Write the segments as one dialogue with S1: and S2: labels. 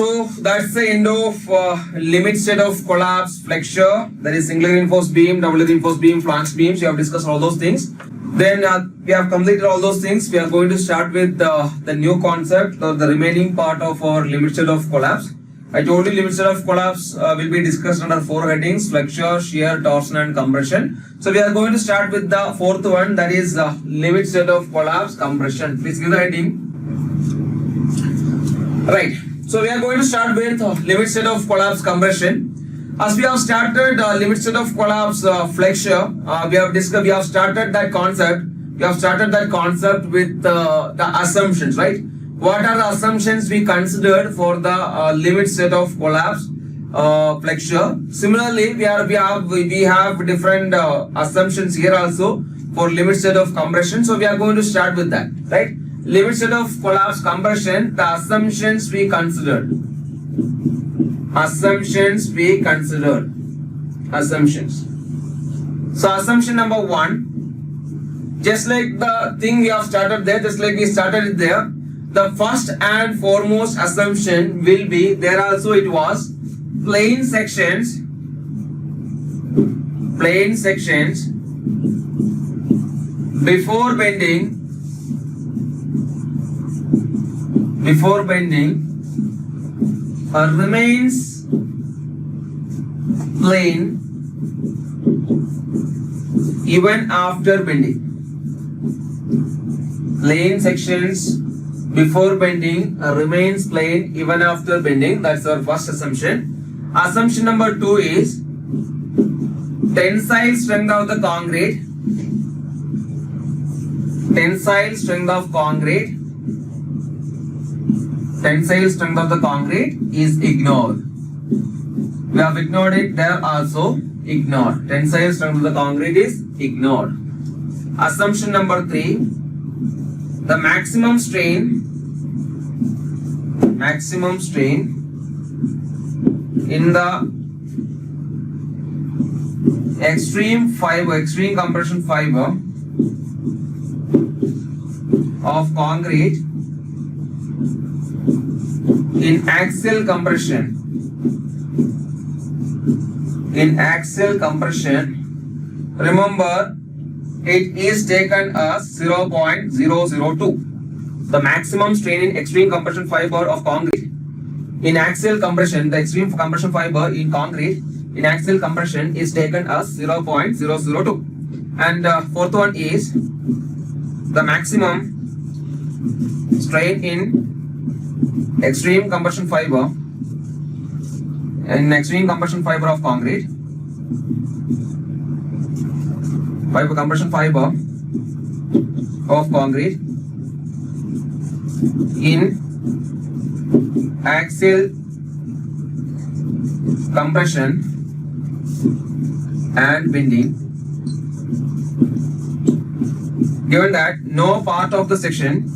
S1: So that's the end of limit state of collapse, flexure, that is single reinforced beam, double reinforced beam, flange beams. We have discussed all those things. Then we have completed all those things. We are going to start with the new concept or the remaining part of our limit state of collapse. I told you limit state of collapse will be discussed under 4 headings: flexure, shear, torsion and compression. So we are going to start with the fourth one, that is limit state of collapse, compression. Please give the heading. Right. So we are going to start with limit state of collapse, compression. As we have started limit state of collapse, flexure, we have started that concept. We have started that concept with the assumptions, right? What are the assumptions we considered for the limit state of collapse, flexure? Similarly, we have different assumptions here also for limit state of compression. So we are going to start with that, right? Limit state of collapse, compression, the assumptions we considered. Assumptions we considered. Assumptions. So assumption number 1, just like the thing we have started there, just like we started it there, the first and foremost assumption will be, there also it was, plane sections before bending remains plane even after bending. Plane sections before bending remains plane even after bending. That's our first assumption. Assumption number 2 is tensile strength of the concrete. Tensile strength of the concrete is ignored. We have ignored it there also. Ignored. Tensile strength of the concrete is ignored. Assumption number 3, the maximum strain in the extreme compression fiber of concrete in axial compression, remember it is taken as 0.002. The maximum strain in extreme compression fiber of concrete in axial compression, the extreme compression fiber in concrete in axial compression is taken as 0.002. And fourth one is the maximum strain in extreme compression fiber of concrete, in axial compression and bending, given that no part of the section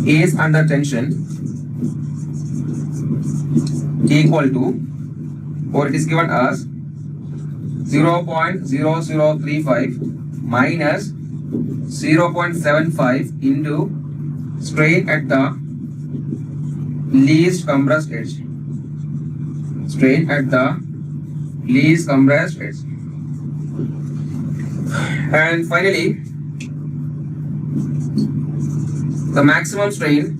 S1: is under tension equal to, or it is given as 0.0035 minus 0.75 into strain at the least compressed edge. And finally, the maximum strain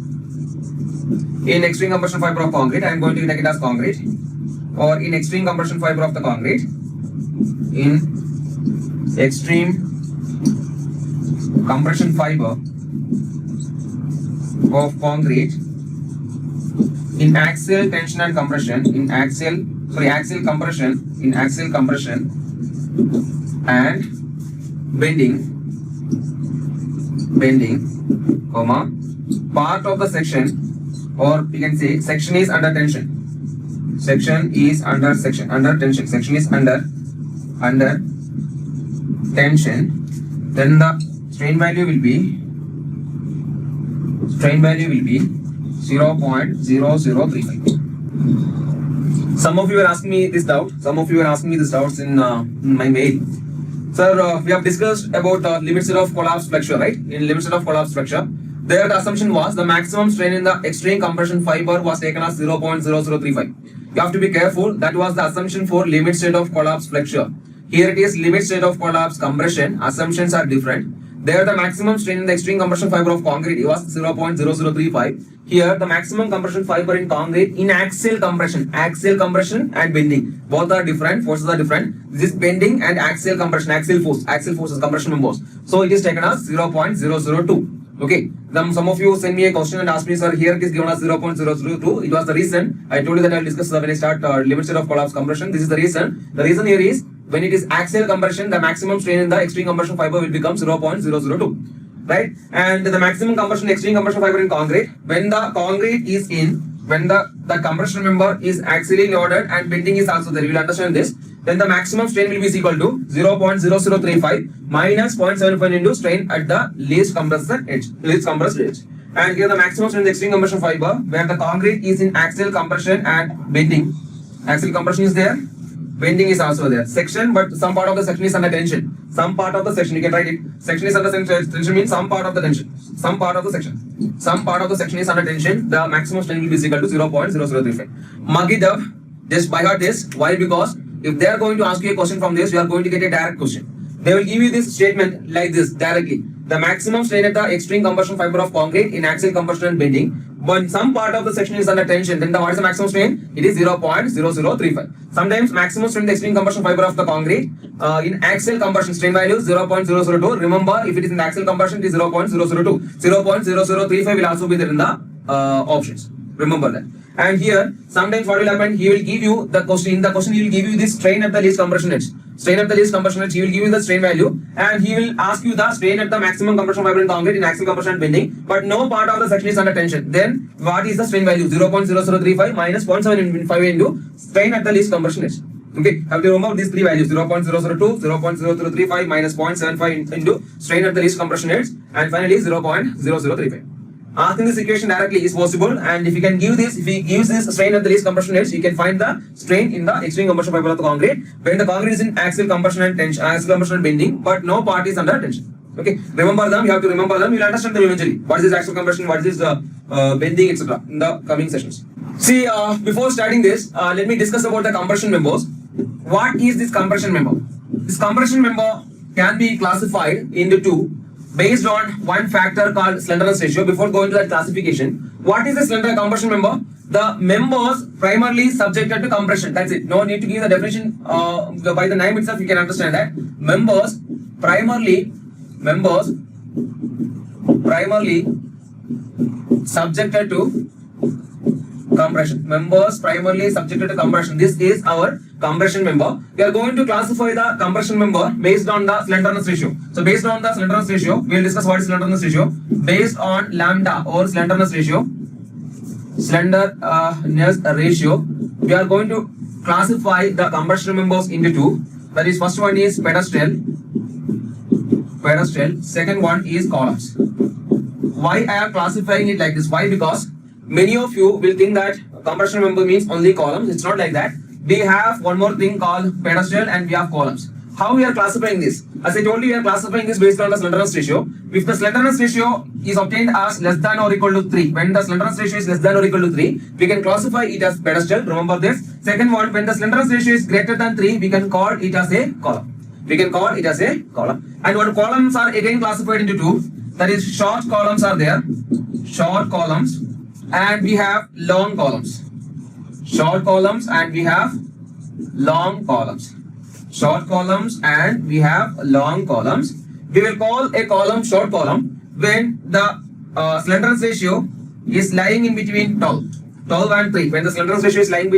S1: in extreme compression fiber of concrete, I am going to take it as concrete, or in extreme compression fiber of the concrete, in extreme compression fiber of concrete in axial tension and compression, axial compression and bending, part of the section, or we can say section is under tension. Section is under tension. Then the strain value will be 0.0035. Some of you were asking me this doubt. Some of you were asking me this doubts in my mail. Sir, we have discussed about limit state of collapse flexure, right? In limit state of collapse flexure, there the assumption was the maximum strain in the extreme compression fiber was taken as 0.0035. You have to be careful. That was the assumption for limit state of collapse flexure. Here it is limit state of collapse compression. Assumptions are different. There the maximum strain in the extreme compression fiber of concrete was 0.0035. Here the maximum compression fiber in concrete in axial compression and bending. Both are different, forces are different. This is bending and axial compression, axial forces, compression members. So it is taken as 0.002. Okay, then some of you send me a question and ask me, sir, here it is given as 0.002. It was the reason I told you that I will discuss when I start limit state of collapse compression. This is the reason. The reason here is when it is axial compression, the maximum strain in the extreme compression fiber will become 0.002, right? And the maximum compression, extreme compression fiber in concrete, when the concrete is in, when the compression member is axially loaded and bending is also there, you will understand this. Then the maximum strain will be equal to 0.0035 minus 0.75 into strain at the least compressed edge. And here the maximum strain in the extreme compression fiber where the concrete is in axial compression and bending. Axial compression is there, bending is also there. Section, but some part of the section is under tension. Some part of the section, you can write it. Section is under tension means some part of the tension. Some part of the section. Some part of the section is under tension. The maximum strain will be equal to 0.0035. Mark it up. Just by heart this. Why? Because if they are going to ask you a question from this, you are going to get a direct question. They will give you this statement like this directly. The maximum strain at the extreme compression fiber of concrete in axial compression and bending. When some part of the section is under tension, then what is the maximum strain? It is 0.0035. Sometimes maximum strain in the extreme compression fiber of the concrete in axial compression strain value is 0.002. Remember, if it is in axial compression, it is 0.002. 0.0035 will also be there in the options. Remember that. And here, sometimes what will happen? He will give you the question. In the question, he will give you this strain at the least compression edge. Strain at the least compression edge. He will give you the strain value, and he will ask you the strain at the maximum compression fiber in concrete in axial compression and bending. But no part of the section is under tension. Then what is the strain value? 0.0035 minus 0.75 into strain at the least compression edge. Okay, have to remember these three values: 0.002, 0.0035 minus 0.75 into strain at the least compression edge, and finally 0.0035. Asking this equation directly is possible, and if you can give this, if he gives this strain at the least compression edge, you can find the strain in the extreme compression fiber of the concrete when the concrete is in axial compression and tension, axial compression and bending, but no part is under tension. Okay, remember them. You have to remember them. You'll understand them eventually. What is this axial compression? What is this bending, etc. in the coming sessions. See, before starting this, let me discuss about the compression members. What is this compression member? This compression member can be classified into two, based on one factor called slenderness ratio. Before going to that classification, what is the slender compression member? The members primarily subjected to compression. That's it. No need to give the definition by the name itself. You can understand that members primarily subjected to compression. Members primarily subjected to compression. This is our compression member. We are going to classify the compression member based on the slenderness ratio. So based on the slenderness ratio, we will discuss what is slenderness ratio. Based on lambda or slenderness ratio, we are going to classify the compression members into two. That is, first one is pedestal. Second one is columns. Why I am classifying it like this? Why? Because many of you will think that compression member means only columns. It's not like that. We have one more thing called pedestal and we have columns. How we are classifying this? As I told you, we are classifying this based on the slenderness ratio. If the slenderness ratio is obtained as less than or equal to 3, when the slenderness ratio is less than or equal to 3, we can classify it as pedestal. Remember this. Second one, when the slenderness ratio is greater than 3, we can call it as a column. And what columns are again classified into two. That is, short columns are there. Short columns. And we have long columns. Short columns and we have long columns. Short columns and we have long columns. We will call a column short column when the slenderness ratio is lying in between 12 and 3. When the slenderness ratio is lying in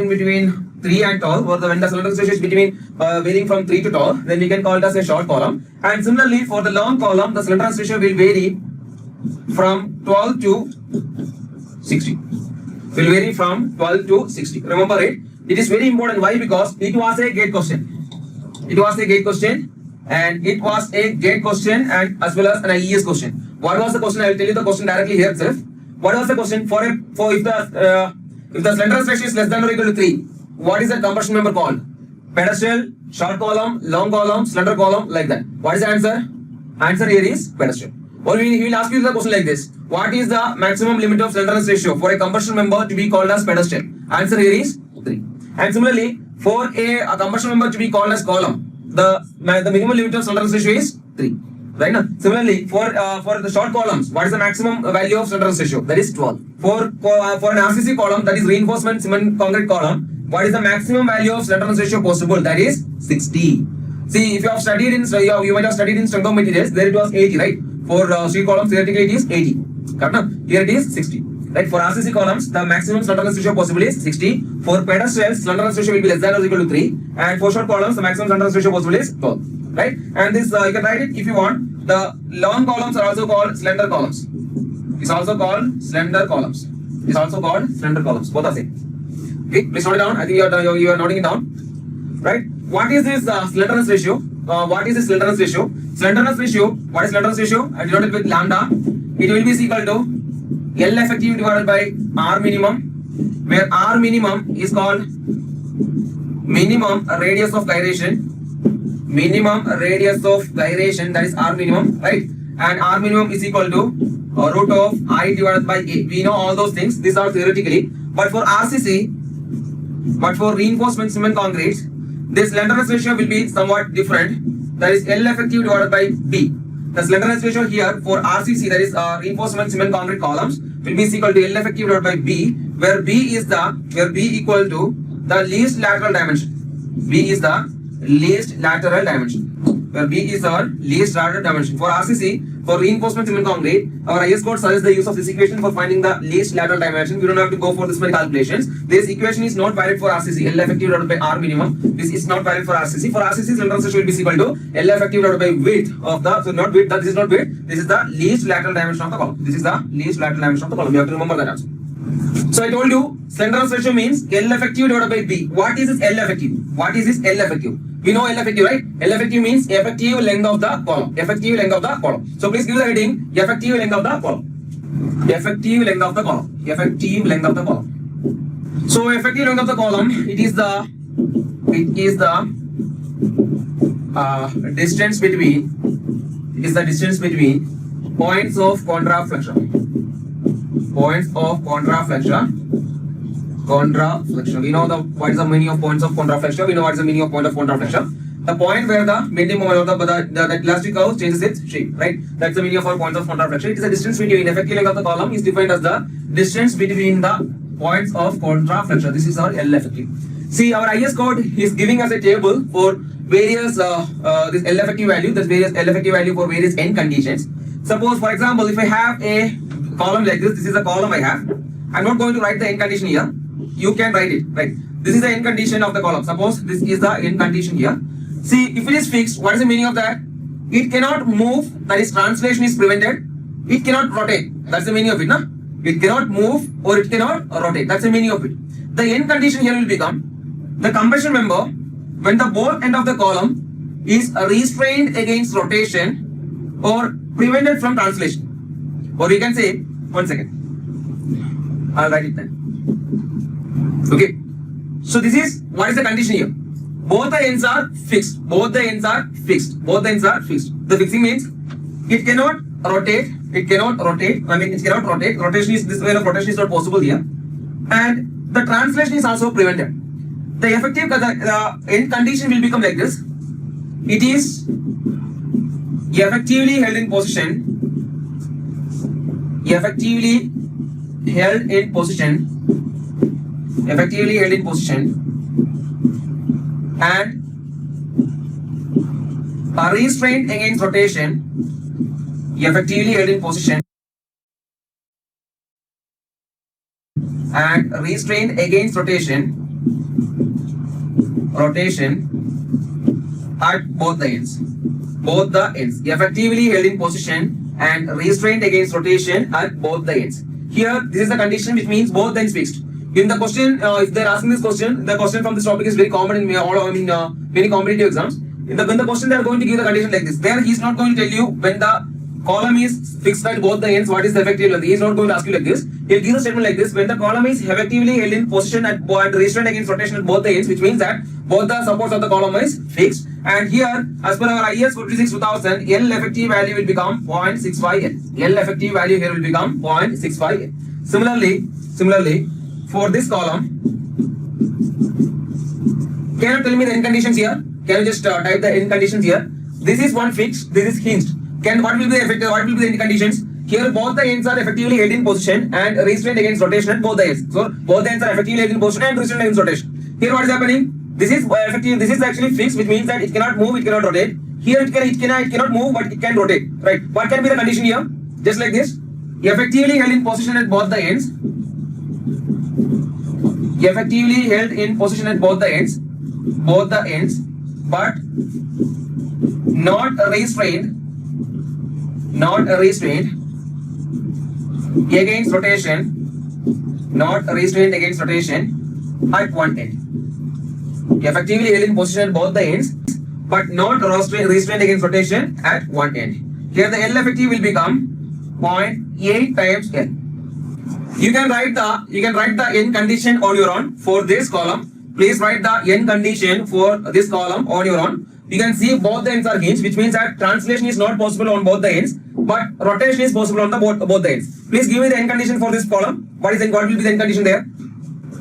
S1: between 3 and 12, or when the slenderness ratio is between varying from 3 to 12, then we can call it as a short column. And similarly, for the long column, the slenderness ratio will vary from 12 to 60. Will vary from 12 to 60. Remember it. It is very important. Why? Because it was a gate question. And as well as an IES question. What was the question? I will tell you the question directly here itself. What was the question? If the slenderness ratio is less than or equal to 3, what is the compression member called? Pedestal, short column, long column, slender column, like that. What is the answer? Answer here is pedestal. Or he will ask you the question like this. What is the maximum limit of slenderness ratio for a compression member to be called as pedestal? Answer here is 3. And similarly, for a compression member to be called as column, the minimum limit of slenderness ratio is 3. Right now, similarly, for the short columns, what is the maximum value of slenderness ratio? That is 12. For an RCC column, that is reinforcement cement concrete column, what is the maximum value of slenderness ratio possible? That is 60. See, if you have studied in, you might have studied in strength of materials, there it was 80, right? For steel columns, theoretically it is 80. Correct? Now, here it is 60. Right? For RCC columns, the maximum slenderness ratio possible is 60. For pedestals, slenderness ratio will be less than or equal to 3. And for short columns, the maximum slenderness ratio possible is 12. Right? And this, you can write it if you want. The long columns are also called slender columns. It's also called slender columns. It's also called slender columns. Both are same. Okay, please note it down. I think you are noting it down. Right? What is this slenderness ratio? What is this slenderness ratio? Slenderness ratio, what is slenderness ratio? I denote it with lambda. It will be equal to L effective divided by R minimum, where R minimum is called minimum radius of gyration. Minimum radius of gyration, that is R minimum, right? And R minimum is equal to root of I divided by A. We know all those things. These are theoretically. But for RCC, but for reinforcement cement concrete, this slenderness ratio will be somewhat different. That is L effective divided by B. The slenderness ratio here for RCC, that is reinforcement cement concrete columns, will be equal to L effective divided by B, where B equal to the least lateral dimension. B is the least lateral dimension. Where B is our least lateral dimension. For RCC, for reinforcement cement concrete, our IS code suggests the use of this equation for finding the least lateral dimension. We don't have to go for this many calculations. This equation is not valid for RCC. L effective divided by R minimum. This is not valid for RCC. For RCC, slenderness ratio will be equal to L effective divided by width of the, so not width, this is not width. This is the least lateral dimension of the column. This is the least lateral dimension of the column. You have to remember that also. So I told you, slenderness ratio means L effective divided by B. What is this L effective? What is this L effective? We know L effective, right? L effective means effective length of the column. Effective length of the column. So please give the heading effective length of the column. Effective length of the column. Effective length of the column. So effective length of the column, it is the distance between points of contraflexion. Points of contraflexion. We know what is the meaning of points of contraflexion. We know what is the meaning of point of contraflexion. The point where the bending moment of the elastic curve changes its shape, right? That's the meaning of our points of contraflexion. It is the distance between effective length of the column is defined as the distance between the points of contraflexion. This is our L effective. See, our IS code is giving us a table for various this L effective value. That's various L effective value for various end conditions. Suppose, for example, if I have a column like this is the column I have. I'm not going to write the end condition here. You can write it, right? This is the end condition of the column. Suppose this is the end condition here. See, if it is fixed, what is the meaning of that? It cannot move, that is translation is prevented. It cannot rotate. That's the meaning of it, na? It cannot move or it cannot rotate. That's the meaning of it. The end condition here will become the compression member when the both end of the column is restrained against rotation or prevented from translation. Or we can say, one second. I'll write it then. Okay. So this is, what is the condition here? Both the ends are fixed. Both the ends are fixed. Both the ends are fixed. The fixing means it cannot rotate. It cannot rotate. I mean, it cannot rotate. Rotation is, this way of rotation is not possible here. And the translation is also prevented. The effective, the end condition will become like this. It is effectively held in position. Effectively held in position. Effectively held in position. And are restrained against rotation. Effectively held in position. And restrained against rotation at both the ends. Both the ends. Effectively held in position and restrained against rotation at both the ends. Here, this is the condition which means both the ends fixed. In the question, if they are asking this question, the question from this topic is very common in many competitive exams. When the question they are going to give the condition like this. There he is not going to tell you when the column is fixed at both the ends, what is the effective length? He is not going to ask you like this. He will give a statement like this: when the column is effectively held in position at and restrained against rotation at both the ends, which means that both the supports of the column is fixed. And here, as per our IS 46-2000, L effective value will become 0.65 L. L effective value here will become 0.65 L. Similarly, for this column, can you tell me the end conditions here? Can you just type the end conditions here? This is one fixed, this is hinged. What will be the effective? What will be the end conditions? Here both the ends are effectively held in position and restrained against rotation at both the ends. So both the ends are effectively held in position and restrained against rotation. Here what is happening? This is effective. This is actually fixed, which means that it cannot move, it cannot rotate. Here it cannot move, but it can rotate. Right? What can be the condition here? Just like this. Effectively held in position at both the ends. Effectively held in position at both the ends, but not restrained against rotation, at one end. Effectively held in position at both the ends, but not restrained against rotation at one end. Here the L effective will become 0.8 times L. You can write the end condition on your own for this column. Please write the end condition for this column on your own. You can see both the ends are hinged, which means that translation is not possible on both the ends, but rotation is possible on the both the ends. Please give me the end condition for this column. What will be the end condition there?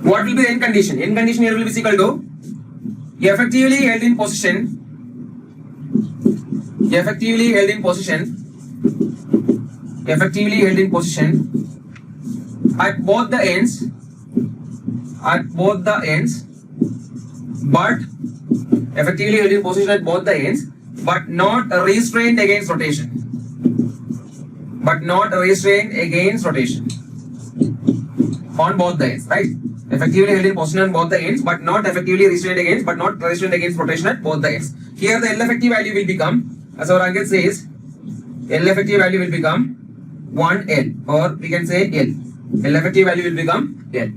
S1: What will be the end condition? End condition here will be equal to effectively held in position at both the ends, but effectively held in position at both the ends, but not restrained against rotation. On both the ends, right? Effectively held in position on both the ends, but not effectively restrained against rotation at both the ends. Here the L effective value will become, as our Ankit says, L effective value will become 1L, or we can say L. L effective value will become L.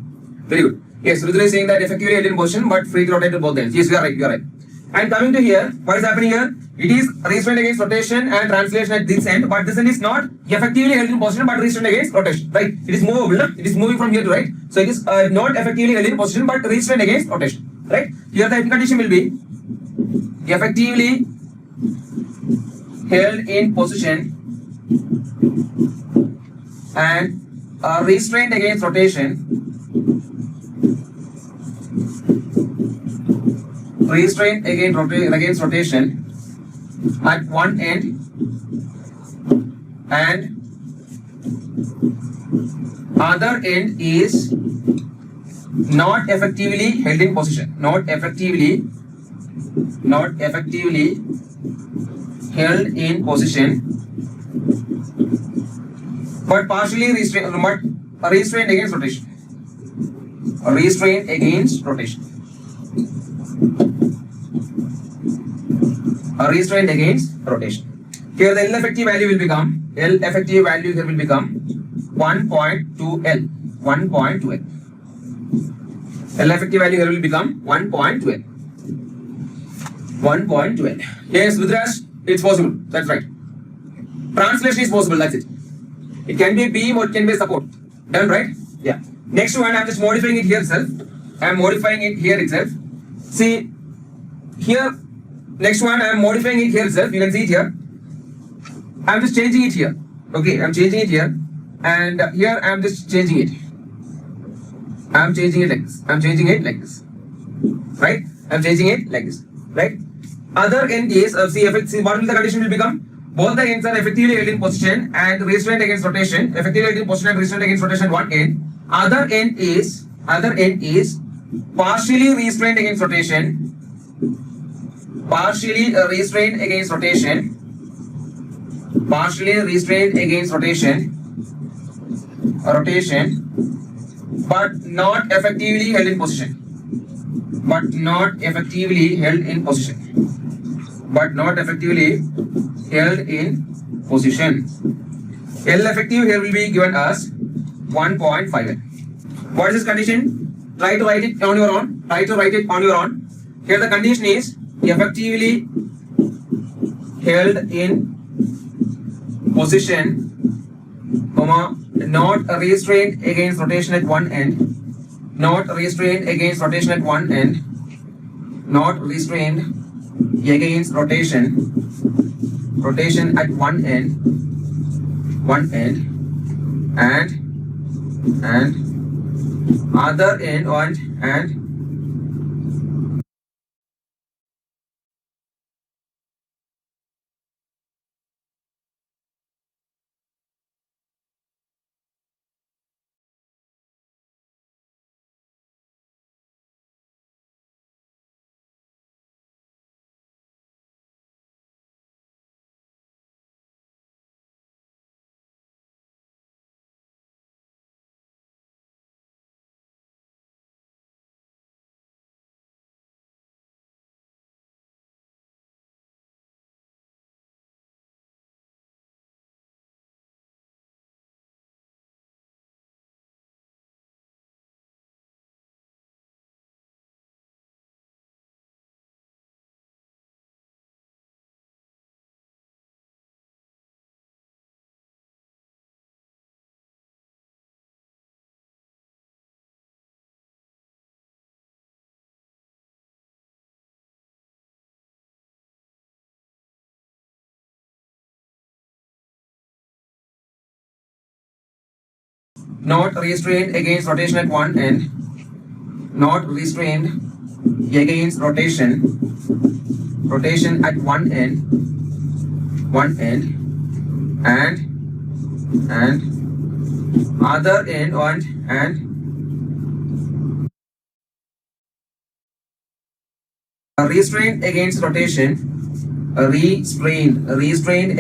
S1: Very good. Yes, Rudra is saying that effectively held in position, but free to rotate at both ends. Yes, you are right. And coming to here, what is happening here? It is restrained against rotation and translation at this end, but this end is not effectively held in position, but restrained against rotation, right? It is movable, no? It is moving from here to right. So it is not effectively held in position, but restrained against rotation, right? Here the end condition will be effectively held in position and restrained against rotation. Restrained against rotation at one end, and other end is not effectively held in position. Not effectively held in position, but partially restrained against rotation. Restrained against rotation. Restrained against rotation. Here the L effective value will become 1.2L. 1.2L. L effective value here will become 1.2L. 1.2L. Yes, Vidrash, it's possible. That's right. Translation is possible. That's it. It can be a beam or it can be a support. Done, right? Yeah. Next one, I'm just modifying it here itself. See, here, next one, I'm modifying it here itself. You can see it here. I'm just changing it here. Okay, I'm changing it here. And here, I'm just changing it. I'm changing it like this. Right? I'm changing it like this. Right? Other end is, see what will the condition will become? Both the ends are effectively held in position and restrained against rotation. Effectively held in position and restrained against rotation at one end. Other end is partially restrained against rotation. Partially restrained against rotation, but not effectively held in position. L effective here will be given as 1.5L. What is this condition? Try to write it on your own. Here the condition is effectively held in position, comma, not restrained against rotation at one end, not restrained against rotation at one end, not restrained against rotation at one end, and other end, and not restrained against rotation at one end, not restrained against rotation at one end, and other end, and restrained against rotation, restrained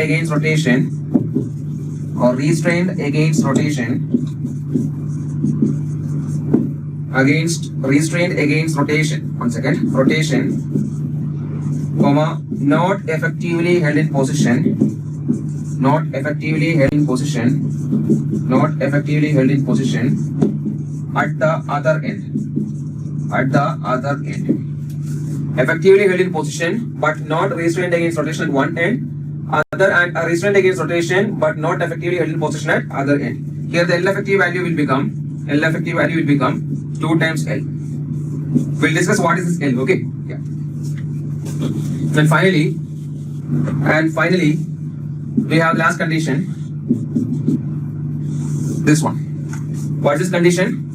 S1: against rotation, or restrained against rotation, restrained against rotation, one second, rotation, comma, not effectively held in position, not effectively held in position at the other end, effectively held in position but not restrained against rotation at one end, other, and restrained against rotation but not effectively held in position at other end. Here the L effective value will become 2 times L. We'll discuss what is this L, okay? Yeah. And finally, we have last condition. This one. What is this condition?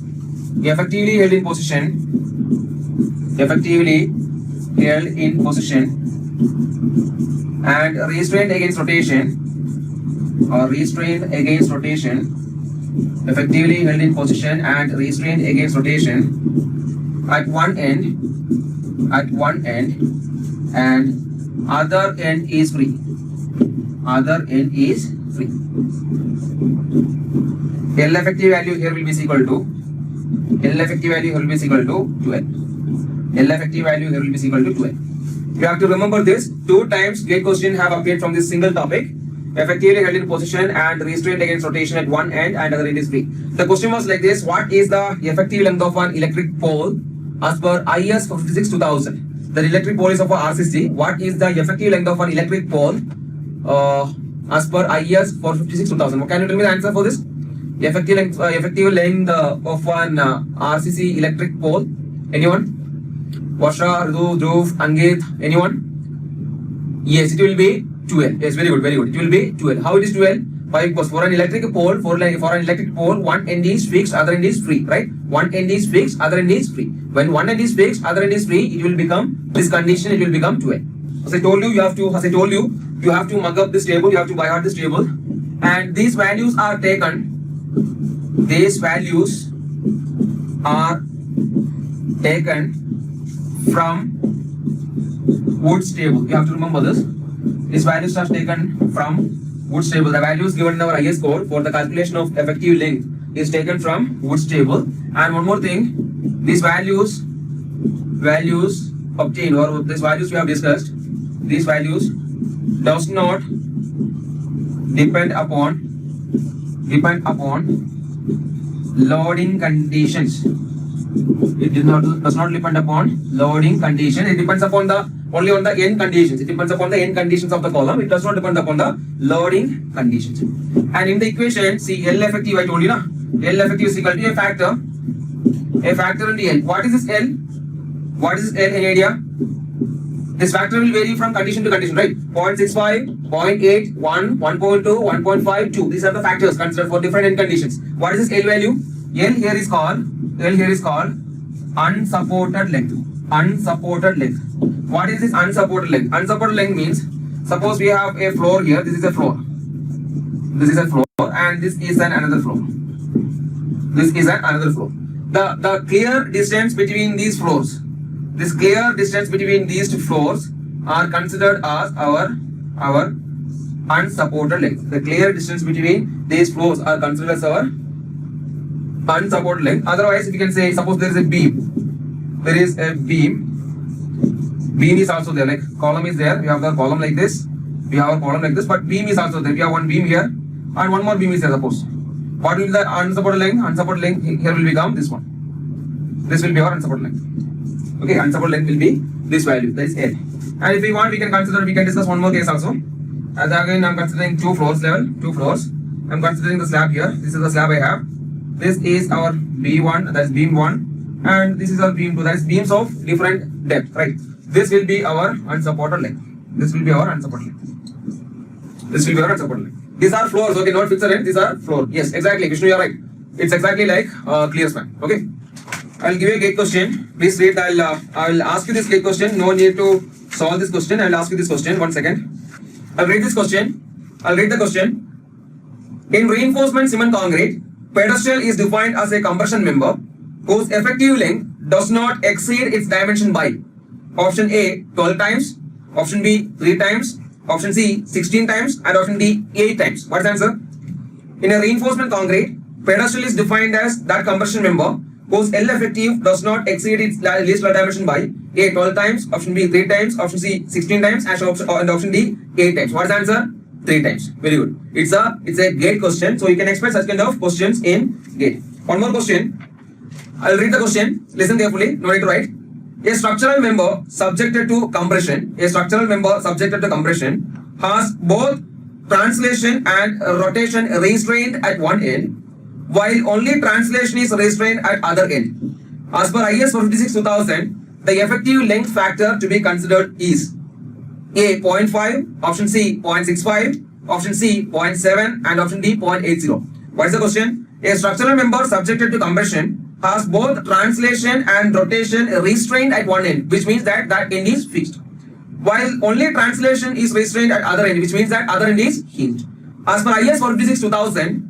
S1: Effectively held in position, and restrained against rotation, effectively held in position and restrained against rotation at one end, and other end is free. L effective value here will be equal to 12. L effective value here will be equal to 12. You have to remember this. 2 times gate question have appeared from this single topic. Effectively held in position and restrained against rotation at one end and other end is free. The question was like this: what is the effective length of an electric pole as per IS 456-2000? The electric pole is of a RCC. What is the effective length of an electric pole as per IS 456-2000? Can you tell me the answer for this? Effective length of an RCC electric pole. Anyone? Varsha, Ridu, Dhruv, Angit, anyone? Yes, it will be 12. Yes, very good. It will be 12. How it is 12? Because for an electric pole, one end is fixed, other end is free, right? One end is fixed, other end is free. When one end is fixed, other end is free, it will become this condition. It will become 12. As I told you, you have to mug up this table. You have to by heart this table, and these values are taken. From Wood's table. You have to remember this. These values are taken from Wood's table. The values given in our IS code for the calculation of effective length is taken from Wood's table. And one more thing, these values obtained, or these values we have discussed, these values does not depend upon loading conditions. It does not depend upon loading condition. It depends upon the only on the end conditions. It depends upon the end conditions of the column. It does not depend upon the loading conditions. And in the equation, see L effective, I told you, na? L effective is equal to a factor into L. What is this L? What is this L in area? This factor will vary from condition to condition, right? 0.65, 0.8, 1, 1.2, 1.5, 2. These are the factors considered for different end conditions. What is this L value? L here is called unsupported length. Unsupported length. What is this unsupported length? Unsupported length means, suppose we have a floor here. This is a floor. This is a floor, and this is another floor. This is another floor. The clear distance between these floors. This clear distance between these two floors are considered as our unsupported length. The clear distance between these floors are considered as our unsupported length. Otherwise, we can say, suppose there is a beam. There is a beam. Beam is also there. Like column is there. We have the column like this. We have a column like this. But beam is also there. We have one beam here, and one more beam is there. Suppose. What will be the unsupported length? Unsupported length here will become this one. This will be our unsupported length. Okay, unsupported length will be this value, that is L. And if we want, we can discuss one more case also. As again, I'm considering two floors. I'm considering the slab here. This is the slab I have. This is our B1, that is beam 1, and this is our beam 2, that is beams of different depth, right? This will be our unsupported length. This will be our unsupported length. These are floors, okay, not fixed end, these are floors. Yes, exactly, Vishnu, you are right. It's exactly like clear span, okay? I'll give you a gate question. Please read. I'll ask you this gate question. No need to solve this question. I'll ask you this question. 1 second. I'll read this question. I'll read the question. In reinforcement cement concrete, pedestal is defined as a compression member whose effective length does not exceed its dimension by option A 12 times, option B 3 times, option C 16 times, and option D 8 times. What's the answer? In a reinforcement concrete, pedestal is defined as that compression member whose L effective does not exceed its least dimension by A 12 times, option B 3 times, option C 16 times, and option D 8 times. What is the answer? 3 times. Very good. It's a gate question, so you can expect such kind of questions in gate. One more question. I'll read the question. Listen carefully. No need to write. A structural member subjected to compression. Has both translation and rotation restrained at one end, while only translation is restrained at other end. As per IS 456-2000, the effective length factor to be considered is A 0.5, option C 0.65, option C 0.7, and option D 0.80. What is the question? A structural member subjected to compression has both translation and rotation restrained at one end, which means that end is fixed, while only translation is restrained at other end, which means that other end is hinged. As per IS 456-2000,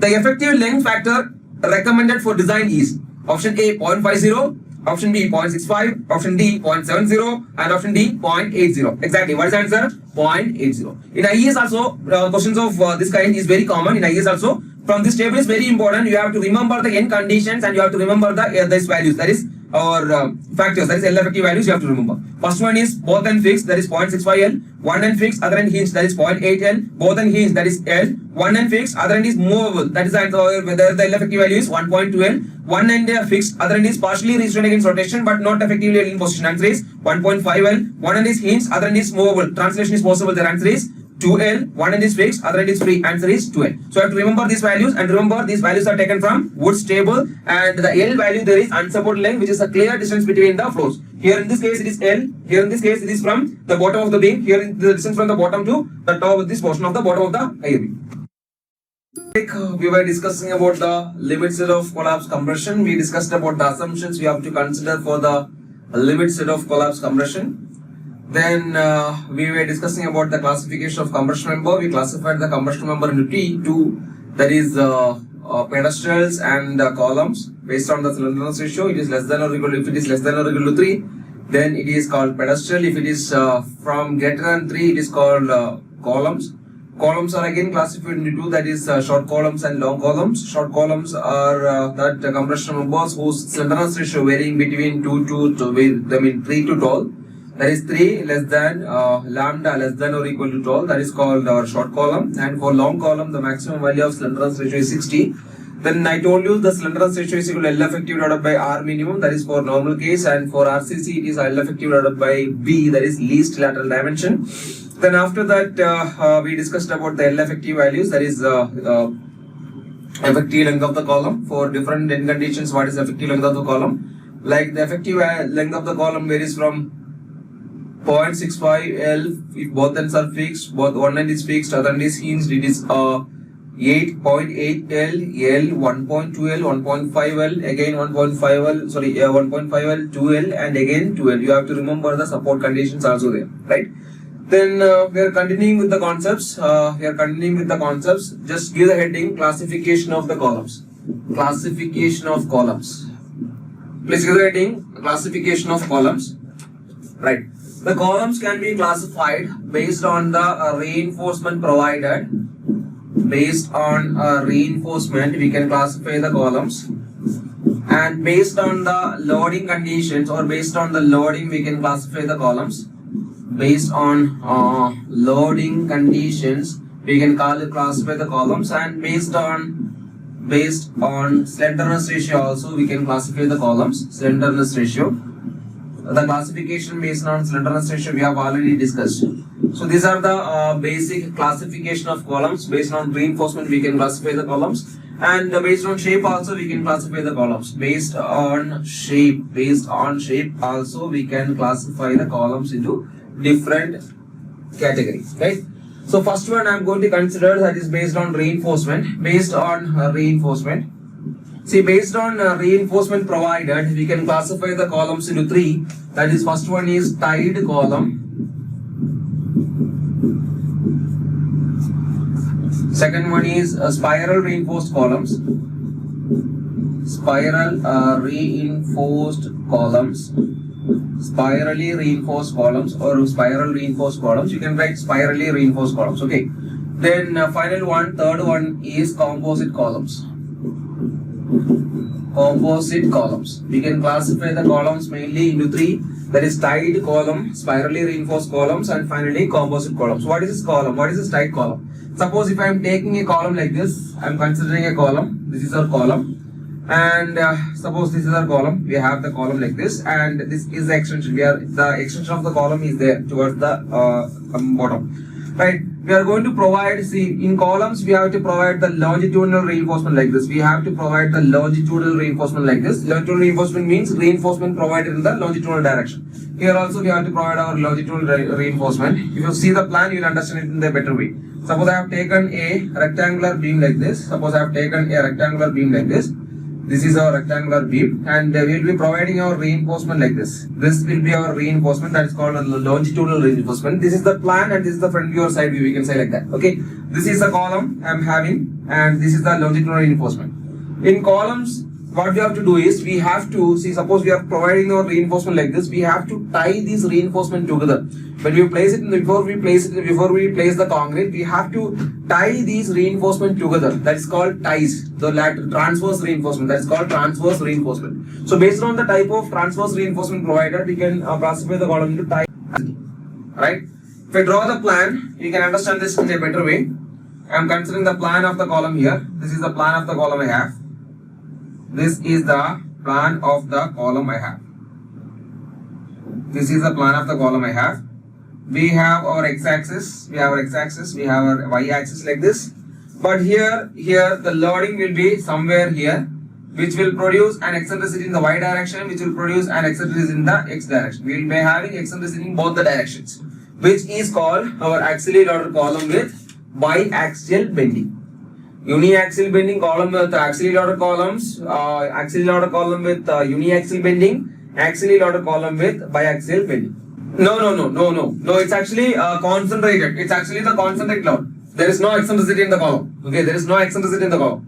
S1: the effective length factor recommended for design is option A 0.50, option B 0.65, option D 0.70, and option D 0.80. Exactly. What is the answer? 0.80. In IES also, questions of this kind is very common. In IES also, from this table is very important. You have to remember the end conditions and you have to remember these values. That is our factors. That is L effective values you have to remember. First one is both and fixed. That is 0.65 L. One and fixed, other end hinged. That is 0.8 L. Both and hinged. That is L. One and fixed, other end is movable. That is whether the L effective value is 1.2 L. One end fixed, other end is partially restrained against rotation but not effectively held in position. Answer is 1.5 L. One end is hinged, other end is movable. Translation is possible. Their answer is 2L. One end is fixed, other end is free. Answer is 2L. So you have to remember these values, and remember these values are taken from Wood's table, and the L value there is unsupported length, which is a clear distance between the floors. Here in this case it is L. Here in this case it is from the bottom of the beam. Here in the distance from the bottom to the top of this portion of the bottom of the higher beam. We were discussing about the limit state of collapse compression. We discussed about the assumptions we have to consider for the limit state of collapse compression. Then we were discussing about the classification of compression member. We classified the compression member into two, that is pedestals and columns. Based on the slenderness ratio, it is less than or equal to, if it is less than or equal to 3, then it is called pedestal. If it is from greater than 3, it is called columns. Columns are again classified into two, that is short columns and long columns. Short columns are that compression members whose slenderness ratio varying between 3 to 12. That is 3 less than lambda less than or equal to 12. That is called our short column. And for long column, the maximum value of slenderness ratio is 60. Then I told you the slenderness ratio is equal to L effective divided by R minimum, that is for normal case, and for RCC it is L effective divided by B, that is least lateral dimension. Then after that we discussed about the L effective values, that is effective length of the column. For different end conditions, what is effective length of the column? Like the effective length of the column varies from 0.65 L if both ends are fixed, both one end is fixed, other end is hinged, it is 8.8 L, 1.2 L, 1.5 L, again 1.5 L, 1.5 L, 2 L, and again 2 L. You have to remember the support conditions also there, right? Then we are continuing with the concepts. Just give the heading classification of the columns. Classification of columns. Please give the heading classification of columns. Right. The columns can be classified based on the reinforcement provided. Based on reinforcement, we can classify the columns. And based on the loading conditions or based on the loading, we can classify the columns. Based on loading conditions, we can classify the columns, and based on slenderness ratio also we can classify the columns. Slenderness ratio. The classification based on slenderness ratio we have already discussed. So these are the basic classification of columns. Based on reinforcement we can classify the columns, and based on shape also we can classify the columns. Based on shape also we can classify the columns into different categories, right? So first one I am going to consider, that is based on reinforcement. Based on reinforcement. See, based on reinforcement provided, we can classify the columns into three. That is, first one is tied column. Second one is spiral reinforced columns. Spiral reinforced columns. Spirally reinforced columns or spiral reinforced columns. You can write spirally reinforced columns. Okay. Then third one is composite columns. Composite columns. We can classify the columns mainly into three. That is tied column, spirally reinforced columns, and finally composite columns. What is this column? What is this tied column? Suppose if I am taking a column like this, I am considering a column. This is our column. And suppose this is our column. We have the column like this, and this is the extension. The extension of the column is there towards the bottom. Right? We are going to provide, see, in columns we have to provide the longitudinal reinforcement like this. We have to provide the longitudinal reinforcement like this. Longitudinal reinforcement means reinforcement provided in the longitudinal direction. Here also we have to provide our longitudinal reinforcement. If you see the plan, you will understand it in a better way. Suppose I have taken a rectangular beam like this. This is our rectangular beam, and we will be providing our reinforcement like this. This will be our reinforcement, that is called a longitudinal reinforcement. This is the plan, and this is the front view or side view, we can say like that. Okay, this is the column I am having, and this is the longitudinal reinforcement. In columns, what we have to do is, we have to see, suppose we are providing our reinforcement like this, we have to tie this reinforcement together. When we place it, before we place the concrete, we have to tie these reinforcement together. That is called ties. The transverse reinforcement, that is called transverse reinforcement. So based on the type of transverse reinforcement provided, we can classify the column into tie. Right? If I draw the plan, you can understand this in a better way. I am considering the plan of the column here. This is the plan of the column I have. This is the plan of the column I have. This is the plan of the column I have. We have our x-axis, we have our y-axis like this. But here the loading will be somewhere here, which will produce an eccentricity in the y direction, which will produce an eccentricity in the x direction. We will be having eccentricity in both the directions, which is called our axially loaded column with biaxial bending. Uniaxial bending column with axially loaded columns, axially loaded column with uniaxial bending, axially loaded column with biaxial bending. No, it's actually concentrated. It's actually the concentric load. There is no eccentricity in the column. Okay, there is no eccentricity in the column.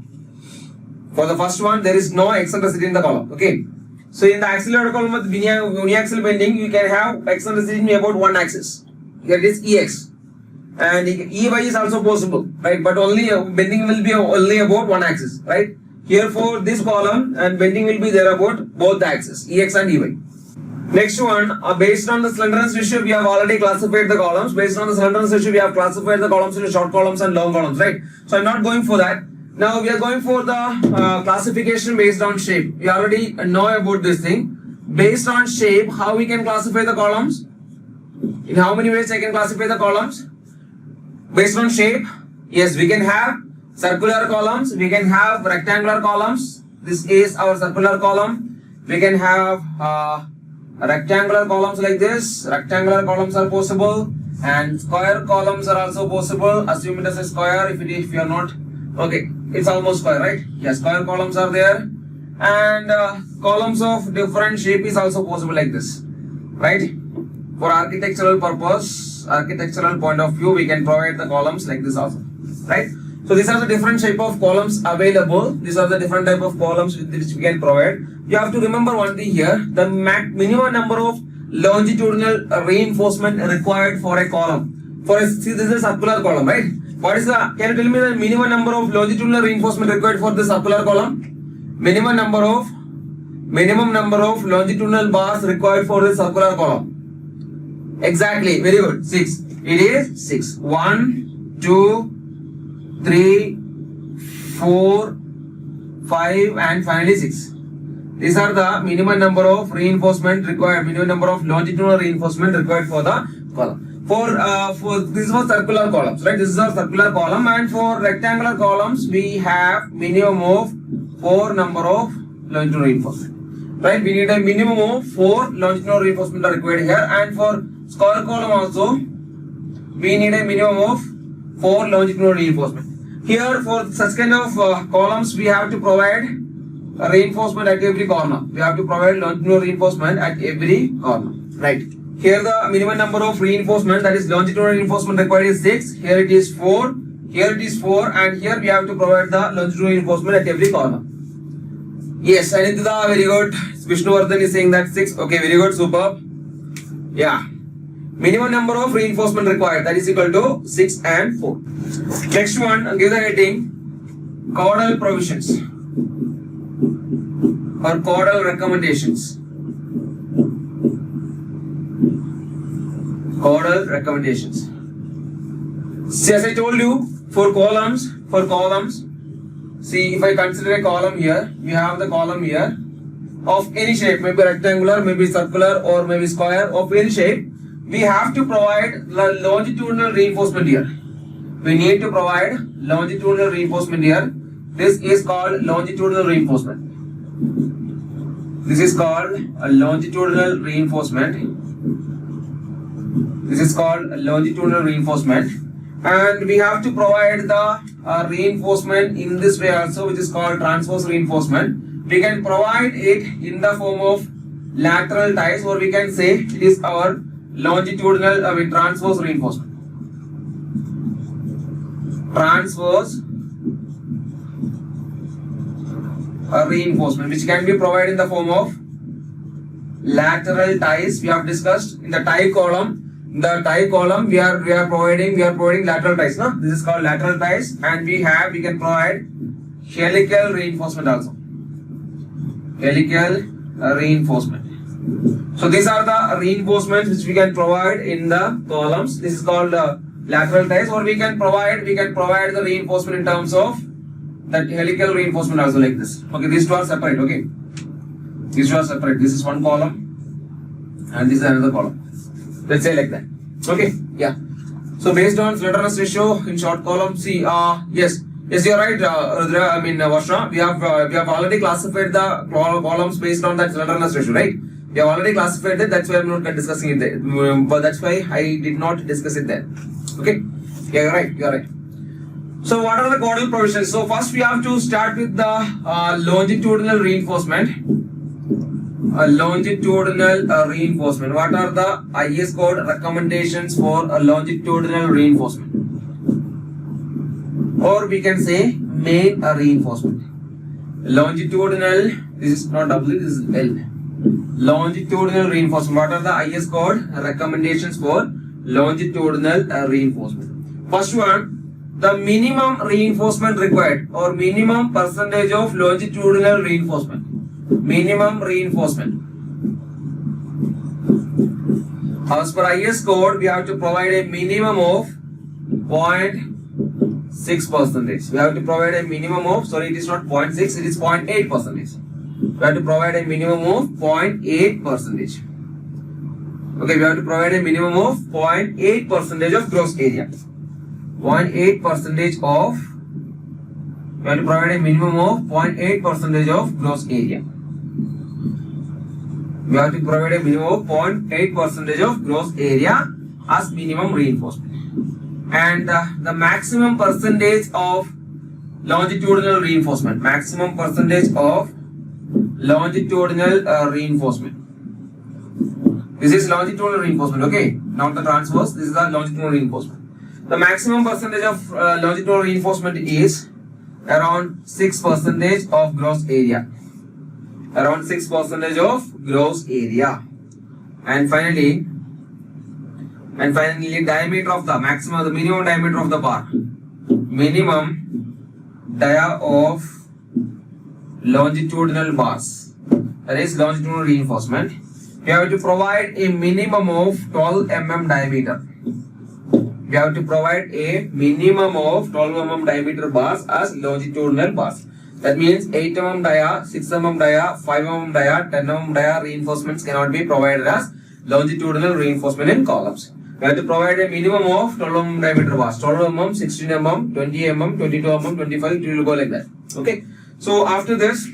S1: For the first one, there is no eccentricity in the column. Okay. So in the axially loaded column with uniaxial bending, you can have eccentricity in about one axis. Here it is EX. And EY is also possible, right? But only bending will be only about one axis, right? Here for this column, and bending will be there about both the axes, EX and EY. Next one, based on the slenderness ratio, we have already classified the columns. Based on the slenderness ratio, we have classified the columns into short columns and long columns, right? So I'm not going for that. Now we are going for the classification based on shape. We already know about this thing. Based on shape, how we can classify the columns? In how many ways I can classify the columns? Based on shape, yes, we can have circular columns, we can have rectangular columns. This is our circular column. We can have rectangular columns like this. Rectangular columns are possible, and square columns are also possible. Assume it as a square. If you are not, okay, it's almost square, right? Yes, square columns are there, and columns of different shape is also possible like this, right? For architectural purpose, architectural point of view, we can provide the columns like this also, right? So these are the different shape of columns available. These are the different type of columns which we can provide. You have to remember one thing here: the minimum number of longitudinal reinforcement required for a column. See, this is a circular column, right? What is the? Can you tell me the minimum number of longitudinal reinforcement required for this circular column? Minimum number of longitudinal bars required for this circular column. Exactly, very good. 6. It is 6. 1, 2, 3, 4, 5, and finally 6. These are the minimum number of reinforcement required, minimum number of longitudinal reinforcement required for the column. For this is for circular columns, right? This is our circular column, and for rectangular columns we have minimum of 4 number of longitudinal reinforcement, right? We need a minimum of 4 longitudinal reinforcement are required here, and for square column also we need a minimum of 4 longitudinal reinforcement. Here for such kind of columns we have to provide a reinforcement at every corner. We have to provide longitudinal reinforcement at every corner, right? Here the minimum number of reinforcement, that is longitudinal reinforcement required, is 6. Here it is 4. Here it is 4, and here we have to provide the longitudinal reinforcement at every corner. Yes, Anindita, very good. Vishnuvardhan is saying that 6. Okay, very good, superb. Yeah. Minimum number of reinforcement required, that is equal to 6 and 4. Next one, give the heading caudal provisions or caudal recommendations. Caudal recommendations. See, as I told you, for columns, see, if I consider a column here, we have the column here of any shape, maybe rectangular, maybe circular, or maybe square, of any shape. We have to provide longitudinal reinforcement here. We need to provide longitudinal reinforcement here. This is called longitudinal reinforcement. This is called a longitudinal reinforcement. This is called longitudinal reinforcement. And we have to provide the reinforcement in this way also, which is called transverse reinforcement. We can provide it in the form of lateral ties, or we can say it is our longitudinal, transverse reinforcement. Transverse reinforcement, which can be provided in the form of lateral ties. We have discussed in the tie column. In the tie column, we are providing lateral ties. No? This is called lateral ties, and we can provide helical reinforcement also. Helical reinforcement. So these are the reinforcements which we can provide in the columns. This is called lateral ties, or we can provide the reinforcement in terms of that helical reinforcement also, like this. Okay, these two are separate. Okay, these two are separate. This is one column, and this is another column. Let's say like that. Okay, yeah. So based on slenderness ratio in short column, see, yes, you're right, Rudra, Varsha, we have already classified the columns based on that slenderness ratio, right? We have already classified it. That's why I'm not discussing it there. But that's why I did not discuss it there. Okay, yeah, you're right. So what are the caudal provisions? So first we have to start with the longitudinal reinforcement. Longitudinal reinforcement. What are the IS code recommendations for a longitudinal reinforcement? Or we can say main reinforcement. Longitudinal, this is not W, this is L. Longitudinal reinforcement. What are the IS code recommendations for longitudinal reinforcement? First one, the minimum reinforcement required, or minimum percentage of longitudinal reinforcement. Minimum reinforcement. As per IS code, we have to provide a minimum of 0.5 6%. We have to provide a minimum of, sorry, it is not 0.6, it is 0.8%. We have to provide a minimum of 0.8%. Okay, we have to provide a minimum of 0.8% of gross area. 0.8% of, we have to provide a minimum of 0.8% of gross area. We have to provide a minimum of 0.8% of gross area as minimum reinforcement. And the maximum percentage of longitudinal reinforcement. Maximum percentage of longitudinal reinforcement. This is longitudinal reinforcement, okay? Not the transverse, this is the longitudinal reinforcement. The maximum percentage of longitudinal reinforcement is around 6% of gross area. Around 6% of gross area. And finally, diameter of the maximum, the minimum diameter of the bar. Minimum dia of longitudinal bars. That is longitudinal reinforcement. We have to provide a minimum of 12 mm diameter. We have to provide a minimum of 12 mm diameter bars as longitudinal bars. That means 8 mm dia, 6 mm dia, 5 mm dia, 10 mm dia reinforcements cannot be provided as longitudinal reinforcement in columns. We have to provide a minimum of 12 mm diameter bars. 12 mm, 16 mm, 20 mm, 22 mm, 25, it will go like that. Okay. So after this,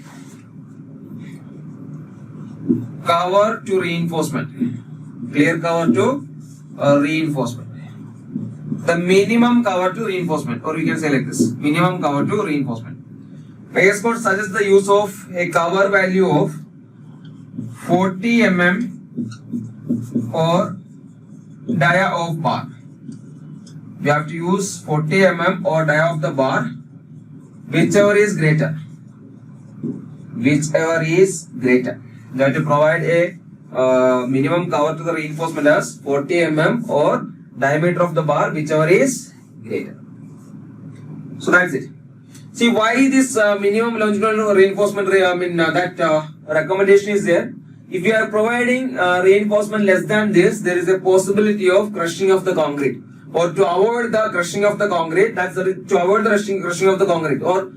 S1: cover to reinforcement. Clear cover to reinforcement. The minimum cover to reinforcement, or we can say like this, minimum cover to reinforcement. IS code suggests the use of a cover value of 40 mm or dia of bar. We have to use 40 mm or dia of the bar, whichever is greater. Whichever is greater. We have to provide a minimum cover to the reinforcement as 40 mm or diameter of the bar, whichever is greater. So that's it. See why this minimum longitudinal reinforcement, recommendation is there. If you are providing reinforcement less than this, there is a possibility of crushing of the concrete. Or to avoid the crushing of the concrete, to avoid the crushing of the concrete. Or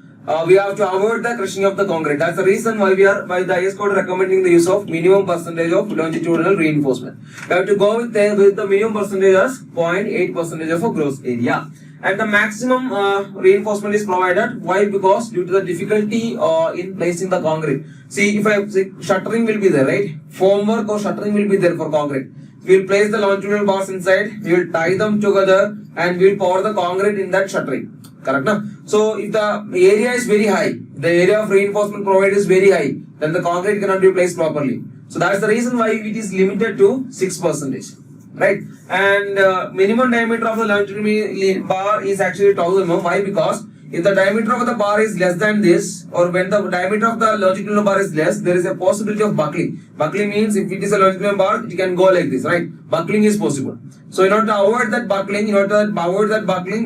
S1: we have to avoid the crushing of the concrete. That's the reason why the IS code recommending the use of minimum percentage of longitudinal reinforcement. We have to go with the minimum percentage as 0.8% of a gross area. And the maximum reinforcement is provided. Why? Because due to the difficulty in placing the concrete. See, if shuttering will be there, right? Formwork or shuttering will be there for concrete. We will place the longitudinal bars inside. We will tie them together and we will pour the concrete in that shuttering. Correct? Na? So, if the area is very high, the area of reinforcement provided is very high, then the concrete cannot be placed properly. So, that's the reason why it is limited to 6%. Right? And minimum diameter of the longitudinal bar is actually 12 mm. Why? Because if the diameter of the bar is less than this, or when the diameter of the longitudinal bar is less, there is a possibility of buckling. Buckling means if it is a longitudinal bar, it can go like this, right? Buckling is possible. So in order to avoid that buckling,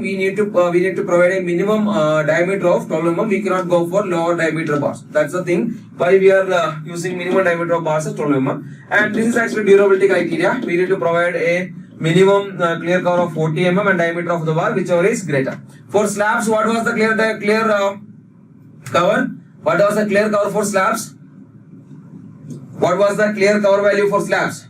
S1: we need to provide a minimum diameter of 12 mm. We cannot go for lower diameter bars. That's the thing why we are using minimum diameter of bars as 12 mm. And this is actually durability criteria. We need to provide a minimum clear cover of 40 mm and diameter of the bar, whichever is greater. For slabs, what was the clear cover? What was the clear cover for slabs? What was the clear cover value for slabs?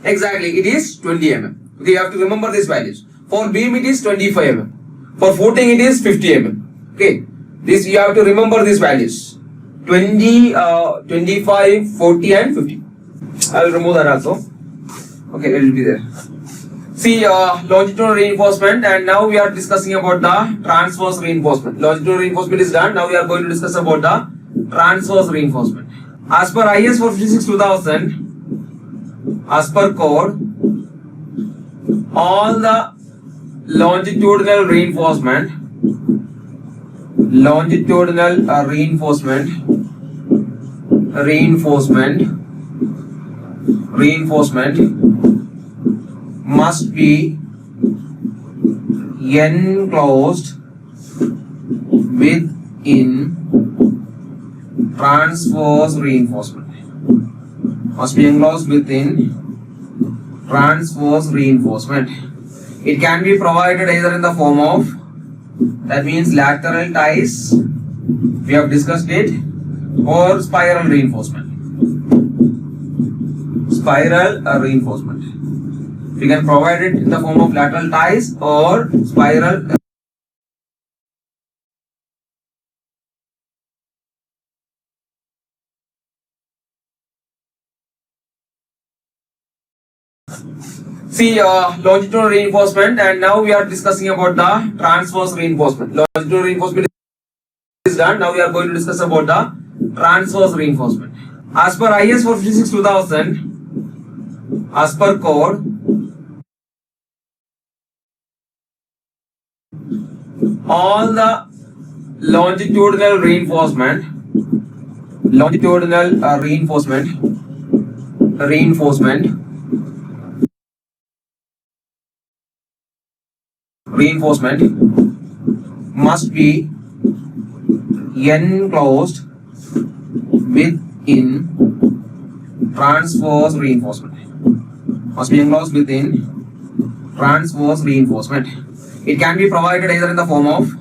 S1: Exactly, it is 20 mm. Okay, you have to remember these values. For beam, it is 25 mm. For footing, it is 50 mm. Okay, this you have to remember these values: 20, 25, 40, and 50. I will remove that also. Okay, it will be there. See, longitudinal reinforcement, and now we are discussing about the transverse reinforcement. Longitudinal reinforcement is done. Now we are going to discuss about the transverse reinforcement. As per IS 456-2000, as per code, all the longitudinal reinforcement must be enclosed within transverse reinforcement. Must be enclosed within transverse reinforcement. It can be provided either in the form of That means lateral ties, we have discussed it, or spiral reinforcement. Spiral reinforcement. We can provide it in the form of lateral ties or spiral. See, longitudinal reinforcement, and now we are discussing about the transverse reinforcement. Longitudinal reinforcement is done. Now we are going to discuss about the transverse reinforcement. As per IS 456-2000, as per code, all the longitudinal reinforcement must be enclosed within transverse reinforcement. It can be provided either in the form of,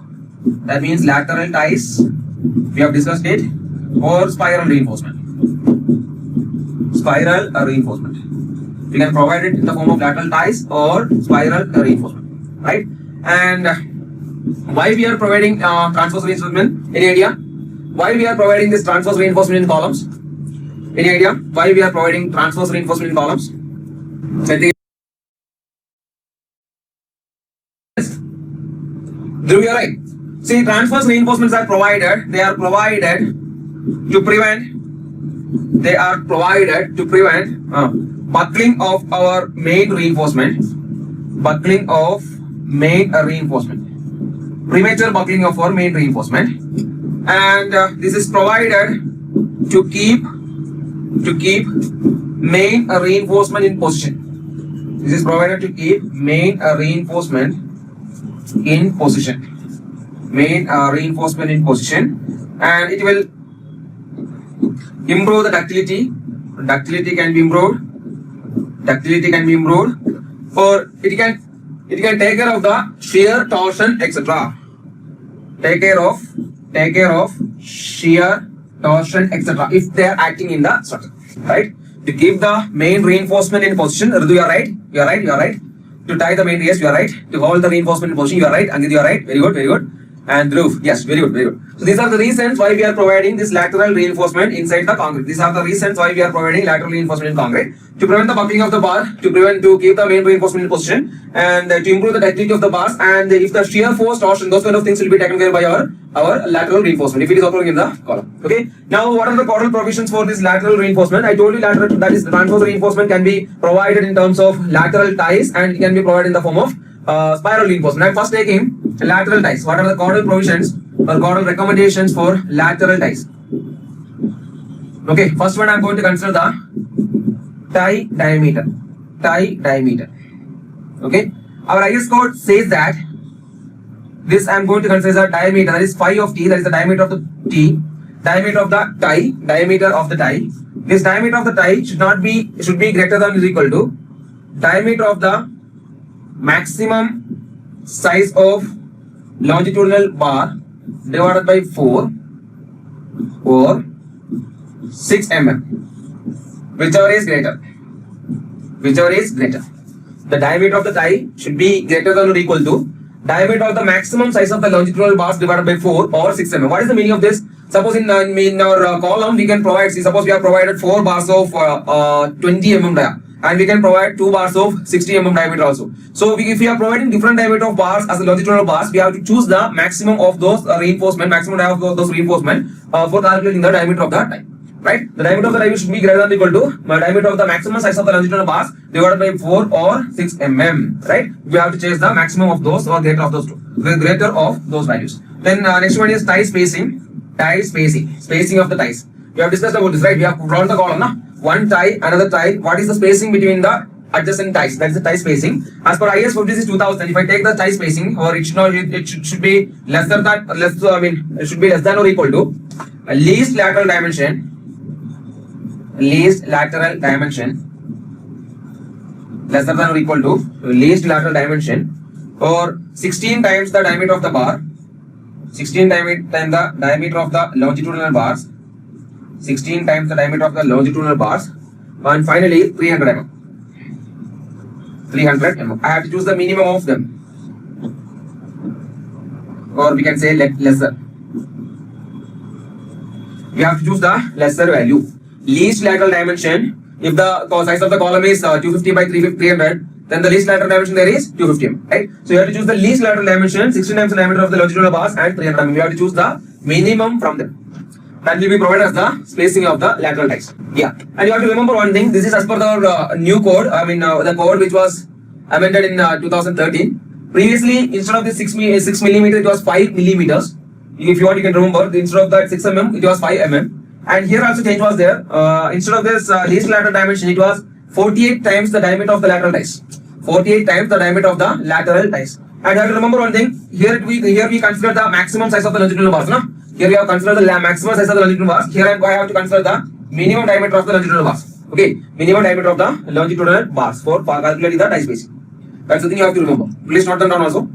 S1: that means lateral ties, we have discussed it, or spiral reinforcement. We can provide it in the form of lateral ties or spiral reinforcement, right? And why we are providing transverse reinforcement? Any idea? Why we are providing this transverse reinforcement in columns? Any idea? Why we are providing transverse reinforcement in columns? Dhruv, you are right. See, transverse reinforcements are provided. They are provided to prevent. Buckling of our main reinforcement. Premature buckling of our main reinforcement, and this is provided to keep main reinforcement in position. And it will improve the ductility. Ductility can be improved, or it can take care of the shear, torsion, etc. Take care of shear, torsion, etc. if they are acting in the structure, right? To keep the main reinforcement in position. Ridu, you are right. To tie the main, yes, you are right. To hold the reinforcement in position, you are right. Angit, you are right. Very good. And Dhruv, yes, very good. So these are the reasons why we are providing this lateral reinforcement inside the concrete. To prevent the buckling of the bar, to keep the main reinforcement in position, and to improve the ductility of the bars, and if the shear force, torsion, those kind of things will be taken care by our lateral reinforcement if it is occurring in the column. Okay. Now, what are the caudal provisions for this lateral reinforcement? I told you lateral, that is, the transverse reinforcement can be provided in terms of lateral ties, and it can be provided in the form of spiral reinforcement. I'm first taking lateral ties. What are the caudal provisions or caudal recommendations for lateral ties? Okay, first one I'm going to consider the tie diameter. Okay, our IS code says that this I'm going to consider the diameter, that is phi of t, that is the diameter of the diameter of the tie. This diameter of the tie should be greater than or equal to diameter of the maximum size of longitudinal bar divided by 4 or 6 mm, whichever is greater. The diameter of the tie should be greater than or equal to diameter of the maximum size of the longitudinal bars divided by 4 or 6 mm. What is the meaning of this? Suppose in our column we can provide, suppose we have provided 4 bars of 20 mm dia, and we can provide 2 bars of 60 mm diameter also. So if we are providing different diameter of bars as the longitudinal bars, we have to choose the maximum of those reinforcement for calculating the diameter of the tie. Right? The diameter of the tie should be greater than or equal to the diameter of the maximum size of the longitudinal bars divided by 4 or 6 mm. Right? We have to choose the maximum of those or greater of those two. The greater of those values. Then next one is tie spacing. Spacing of the ties. We have discussed about this, right? We have drawn the column, na? One tie, another tie. What is the spacing between the adjacent ties? That is the tie spacing. As per IS 456-2000, if I take the tie spacing, or it should be less than it should be less than or equal to least lateral dimension. Lesser than or equal to least lateral dimension, or 16 times the diameter of the bar, 16 times the diameter of the longitudinal bars. 16 times the diameter of the longitudinal bars. And finally 300 mm. 300 mm. I have to choose the minimum of them. Or we can say lesser. We have to choose the lesser value. Least lateral dimension. If the size of the column is 250 by 300, then the least lateral dimension there is 250 mm, right? So you have to choose the least lateral dimension, 16 times the diameter of the longitudinal bars and 300 mm. You have to choose the minimum from them. That will be provided as the spacing of the lateral ties. Yeah, and you have to remember one thing. This is as per the new code. I mean the code which was amended in 2013. Previously, instead of the 6 millimeter, it was 5 millimeters. If you want, you can remember. Instead of that 6 mm, it was 5 mm. And here also change was there. Instead of this least lateral dimension, it was 48 times the diameter of the lateral ties. 48 times the diameter of the lateral ties. And you have to remember one thing. Here we consider the maximum size of the longitudinal bars. No? Here we have considered the maximum size of the longitudinal bars. Here I have to consider the minimum diameter of the longitudinal bars. Okay, minimum diameter of the longitudinal bars for calculating the tie spacing. That's the thing you have to remember. Please note them down also.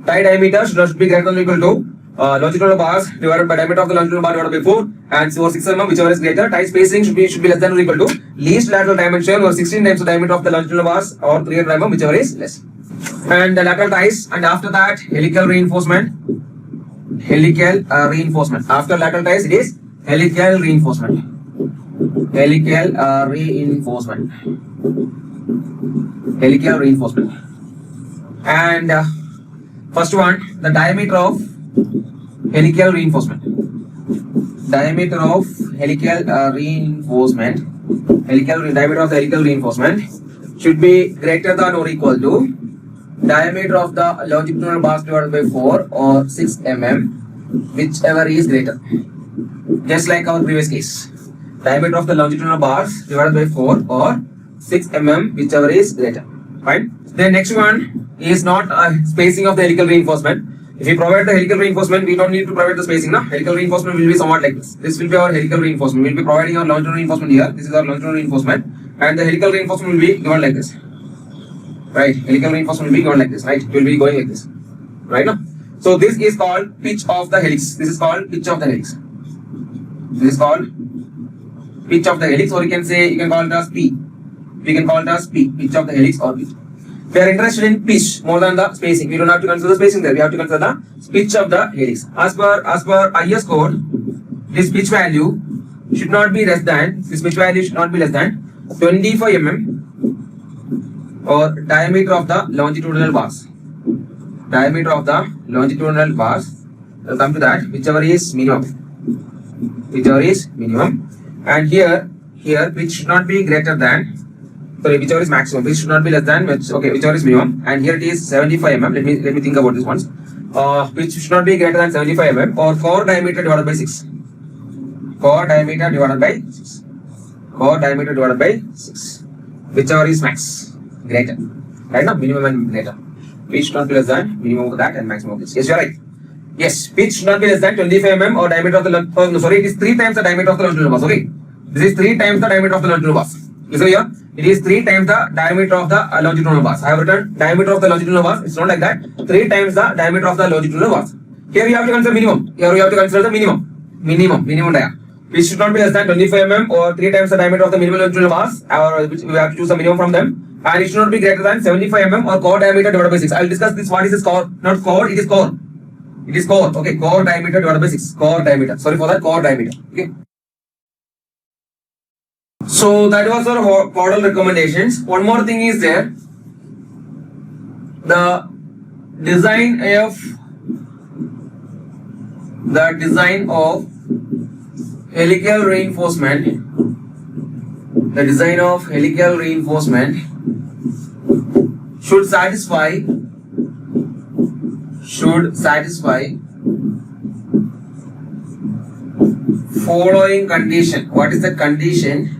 S1: Tie diameter should be greater than or equal to longitudinal bars divided by diameter of the longitudinal bar divided by 4, and so 6 mm, whichever is greater. Tie spacing should be less than or equal to least lateral dimension or 16 times the diameter of the longitudinal bars or 300 mm, whichever is less. And the lateral ties, and after that helical reinforcement. Helical reinforcement. After lateral ties, it is helical reinforcement. Helical reinforcement. Helical reinforcement. And first one, the diameter of helical reinforcement. Diameter of helical reinforcement. Diameter of the helical reinforcement should be greater than or equal to diameter of the longitudinal bars divided by 4 or 6 mm, whichever is greater. Just like our previous case. Diameter of the longitudinal bars divided by 4 or 6 mm, whichever is greater. Fine. The next one is not spacing of the helical reinforcement. If we provide the helical reinforcement, we don't need to provide the spacing. No? Helical reinforcement will be somewhat like this. This will be our helical reinforcement. We will be providing our longitudinal reinforcement here. This is our longitudinal reinforcement. And the helical reinforcement will be given like this. Right? Helical reinforcement will be given like this. Right? It will be going like this. Right now? So this is called pitch of the helix. This is called pitch of the helix. This is called pitch of the helix, or you can call it as P. We can call it as P. Pitch of the helix or P. We are interested in pitch more than the spacing. We don't have to consider the spacing there. We have to consider the pitch of the helix. As per IS code, this pitch value should not be less than 25 mm or diameter of the longitudinal bars. Diameter of the longitudinal bars. We'll come to that. Whichever is minimum. Whichever is minimum. And here pitch should not be greater than. Sorry, whichever is maximum, which should not be less than whichever is minimum, and here it is 75 mm. Let me think about this once. Which should not be greater than 75 mm or core diameter divided by 6. Core diameter divided by 6. Core diameter divided by 6. Whichever is max, greater. Right now, minimum and greater. Pitch should not be less than minimum of that and maximum of this. Yes, you are right. Yes, pitch should not be less than 25 mm or diameter of the it is 3 times the diameter of the longitudinal bars. Okay, this is 3 times the diameter of the longitudinal bars. So here it is 3 times the diameter of the longitudinal bars. I have written diameter of the longitudinal bars. It's not like that. 3 times the diameter of the longitudinal bars. Here you have to consider minimum. Here you have to consider the minimum. Minimum dia. Which should not be less than 25 mm or 3 times the diameter of the minimum longitudinal bars. Or we have to choose the minimum from them. And it should not be greater than 75 mm or core diameter divided by 6. I will discuss this. What is this core? Not core. It is core. It is core. Okay, core diameter divided by 6. Core diameter. Sorry for that. Core diameter. Okay. So that was our model recommendations. One more thing is there. The design of helical reinforcement. The design of helical reinforcement should satisfy following condition. What is the condition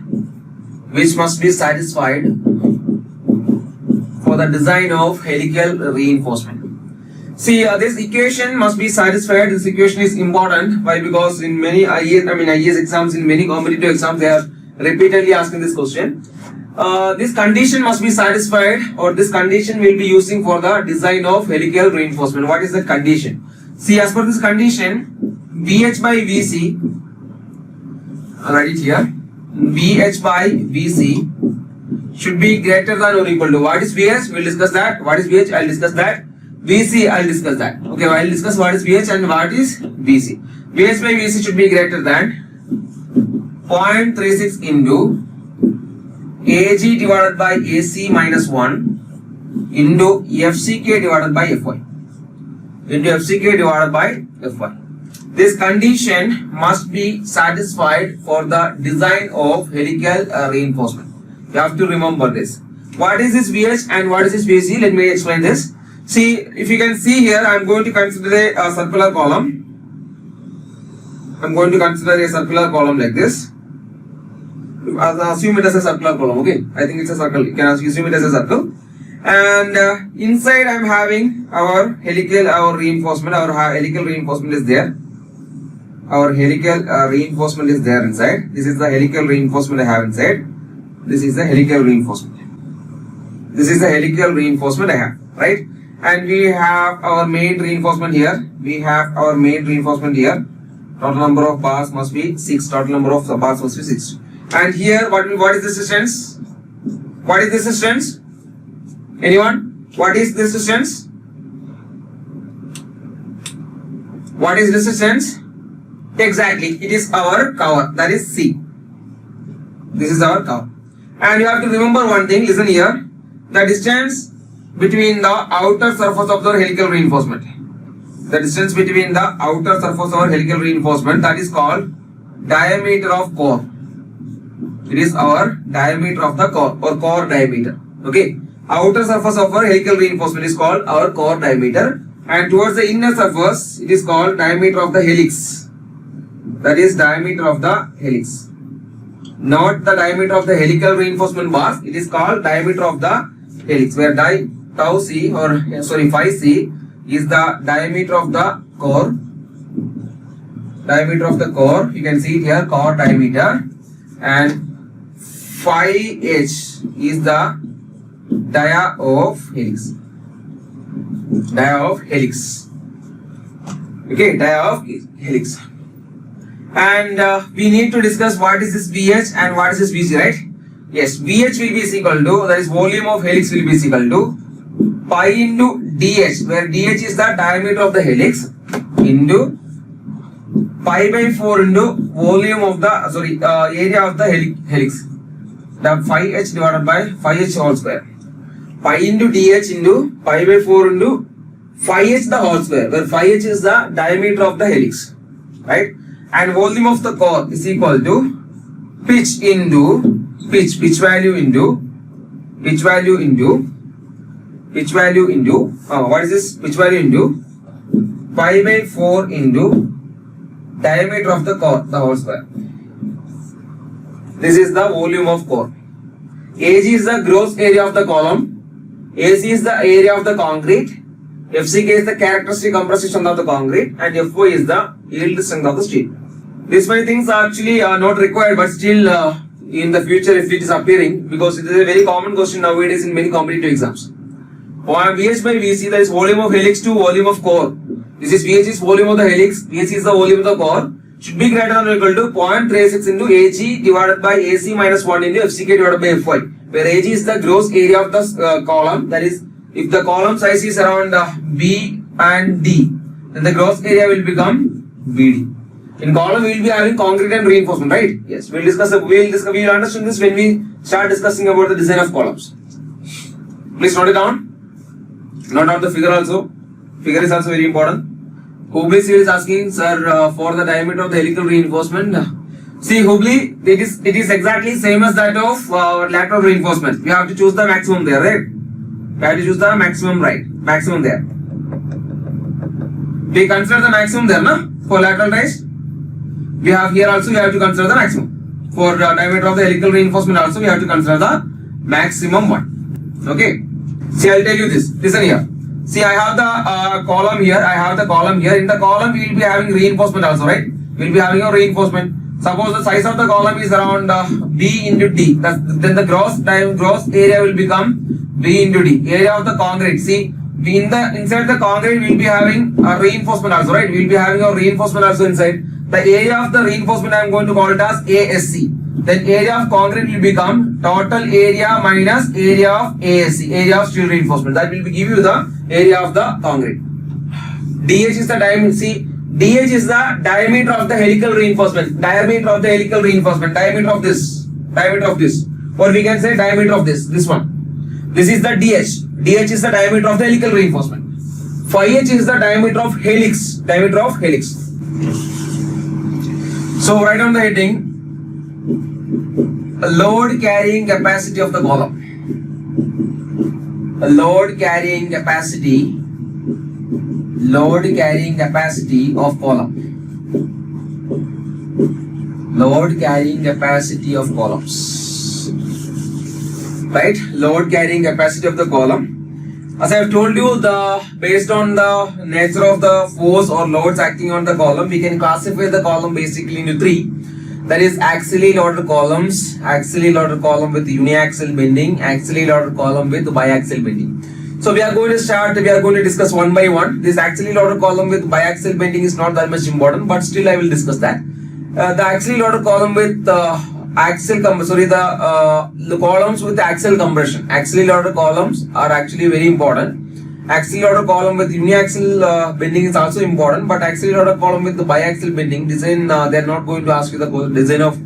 S1: which must be satisfied for the design of helical reinforcement? See, this equation must be satisfied. This equation is important. Why? Because in many IAS exams, in many competitive exams, they are repeatedly asking this question. This condition must be satisfied, or this condition will be using for the design of helical reinforcement. What is the condition? See, as per this condition, VH by VC, I'll write it here, VH by VC should be greater than or equal to, what is VH? We'll discuss that. What is VH? I'll discuss that. VC, I'll discuss that. Okay, I'll discuss what is VH and what is VC. VH by VC should be greater than 0.36 into AG divided by AC minus 1 into FCK divided by Fy. Into FCK divided by Fy. This condition must be satisfied for the design of helical reinforcement. You have to remember this. What is this VH and what is this VC? Let me explain this. See, if you can see here, I am going to consider a circular column. I am going to consider a circular column like this. Assume it as a circular column, okay? I think it's a circle. You can assume it as a circle. And inside I am having our helical reinforcement. Our helical reinforcement is there. Our helical reinforcement is there inside. This is the helical reinforcement I have inside. This is the helical reinforcement. This is the helical reinforcement I have, right? And we have our main reinforcement here. We have our main reinforcement here. Total number of bars must be 6. Total number of bars must be 6. And here, what is this distance? What is this distance? Anyone? What is this distance? What is this distance? Exactly, it is our cover. That is C. This is our cover. And you have to remember one thing. Listen here. The distance between the outer surface of the helical reinforcement. The distance between the outer surface of our helical reinforcement, that is called diameter of core. It is our diameter of the core or core diameter. Okay. Outer surface of our helical reinforcement is called our core diameter. And towards the inner surface, it is called diameter of the helix. That is diameter of the helix. Not the diameter of the helical reinforcement bars. It is called diameter of the helix, where phi c is the diameter of the core. Diameter of the core. You can see it here, core diameter. And phi h is the dia of helix. Dia of helix. Okay, dia of helix. And we need to discuss what is this VH and what is this VC, right? Yes, VH will be equal to, that is volume of helix will be equal to pi into DH, where DH is the diameter of the helix, into pi by 4 into volume of the, area of the helix. The phi h divided by phi h whole square. Pi into DH into pi by 4 into phi h the whole square, where phi h is the diameter of the helix, right? And volume of the core is equal to pitch into pitch value into what is this? Pitch value into pi by 4 into diameter of the core, the whole square. This is the volume of core. AG is the gross area of the column. AC is the area of the concrete. FCK is the characteristic compressive strength of the concrete, and FY is the yield strength of the steel. These many things are actually not required, but still in the future if it is appearing, because it is a very common question nowadays in many competitive exams. VH by VC, that is volume of helix to volume of core. This is VH is volume of the helix, VC is the volume of the core, should be greater than or equal to 0.36 into AG divided by AC minus 1 into FCK divided by Fy, where AG is the gross area of the column. That is, if the column size is around B and D, then the gross area will become BD. In column we will be having concrete and reinforcement, right? Yes, we will understand this when we start discussing about the design of columns. Please note it down. Note down the figure also. Figure is also very important. Hubli is asking, sir, for the diameter of the helical reinforcement. See, Hubli, it is exactly same as that of lateral reinforcement. We have to choose the maximum there, right? We have to choose the maximum, right? Maximum there. We consider the maximum there, no? For lateral rise. We have here also, we have to consider the maximum. For diameter of the helical reinforcement also, we have to consider the maximum one. Okay. See, I'll tell you this. Listen here. See, I have the column here. I have the column here. In the column, we will be having reinforcement also, right? We will be having a reinforcement. Suppose the size of the column is around B into D. Then the gross area will become B into D. Area of the concrete. See, inside the concrete we'll be having a reinforcement also, right? We'll be having a reinforcement also inside. The area of the reinforcement I am going to call it as ASC. Then area of concrete will become total area minus area of ASC, area of steel reinforcement. That will give you the area of the concrete. DH is the diameter. See, DH is the diameter of the helical reinforcement. Diameter of the helical reinforcement. Diameter of this. Diameter of this. Or we can say diameter of this. This one. This is the DH. DH is the diameter of the helical reinforcement. Phi H is the diameter of helix. Diameter of helix. So write down the heading. Load carrying capacity of the column. Load carrying capacity. Load carrying capacity of column. Load carrying capacity of columns. Right? Load carrying capacity of the column. As I have told you, based on the nature of the force or loads acting on the column, we can classify the column basically into three. That is axially loaded columns, axially loaded column with uniaxial bending, axially loaded column with biaxial bending. So we are going to discuss one by one. This axially loaded column with biaxial bending is not that much important, but still I will discuss that. The axially loaded column with the columns with axial compression. Axially loaded columns are actually very important. Axially loaded column with uniaxial bending is also important, but axially loaded column with the biaxial bending design, they are not going to ask you the design of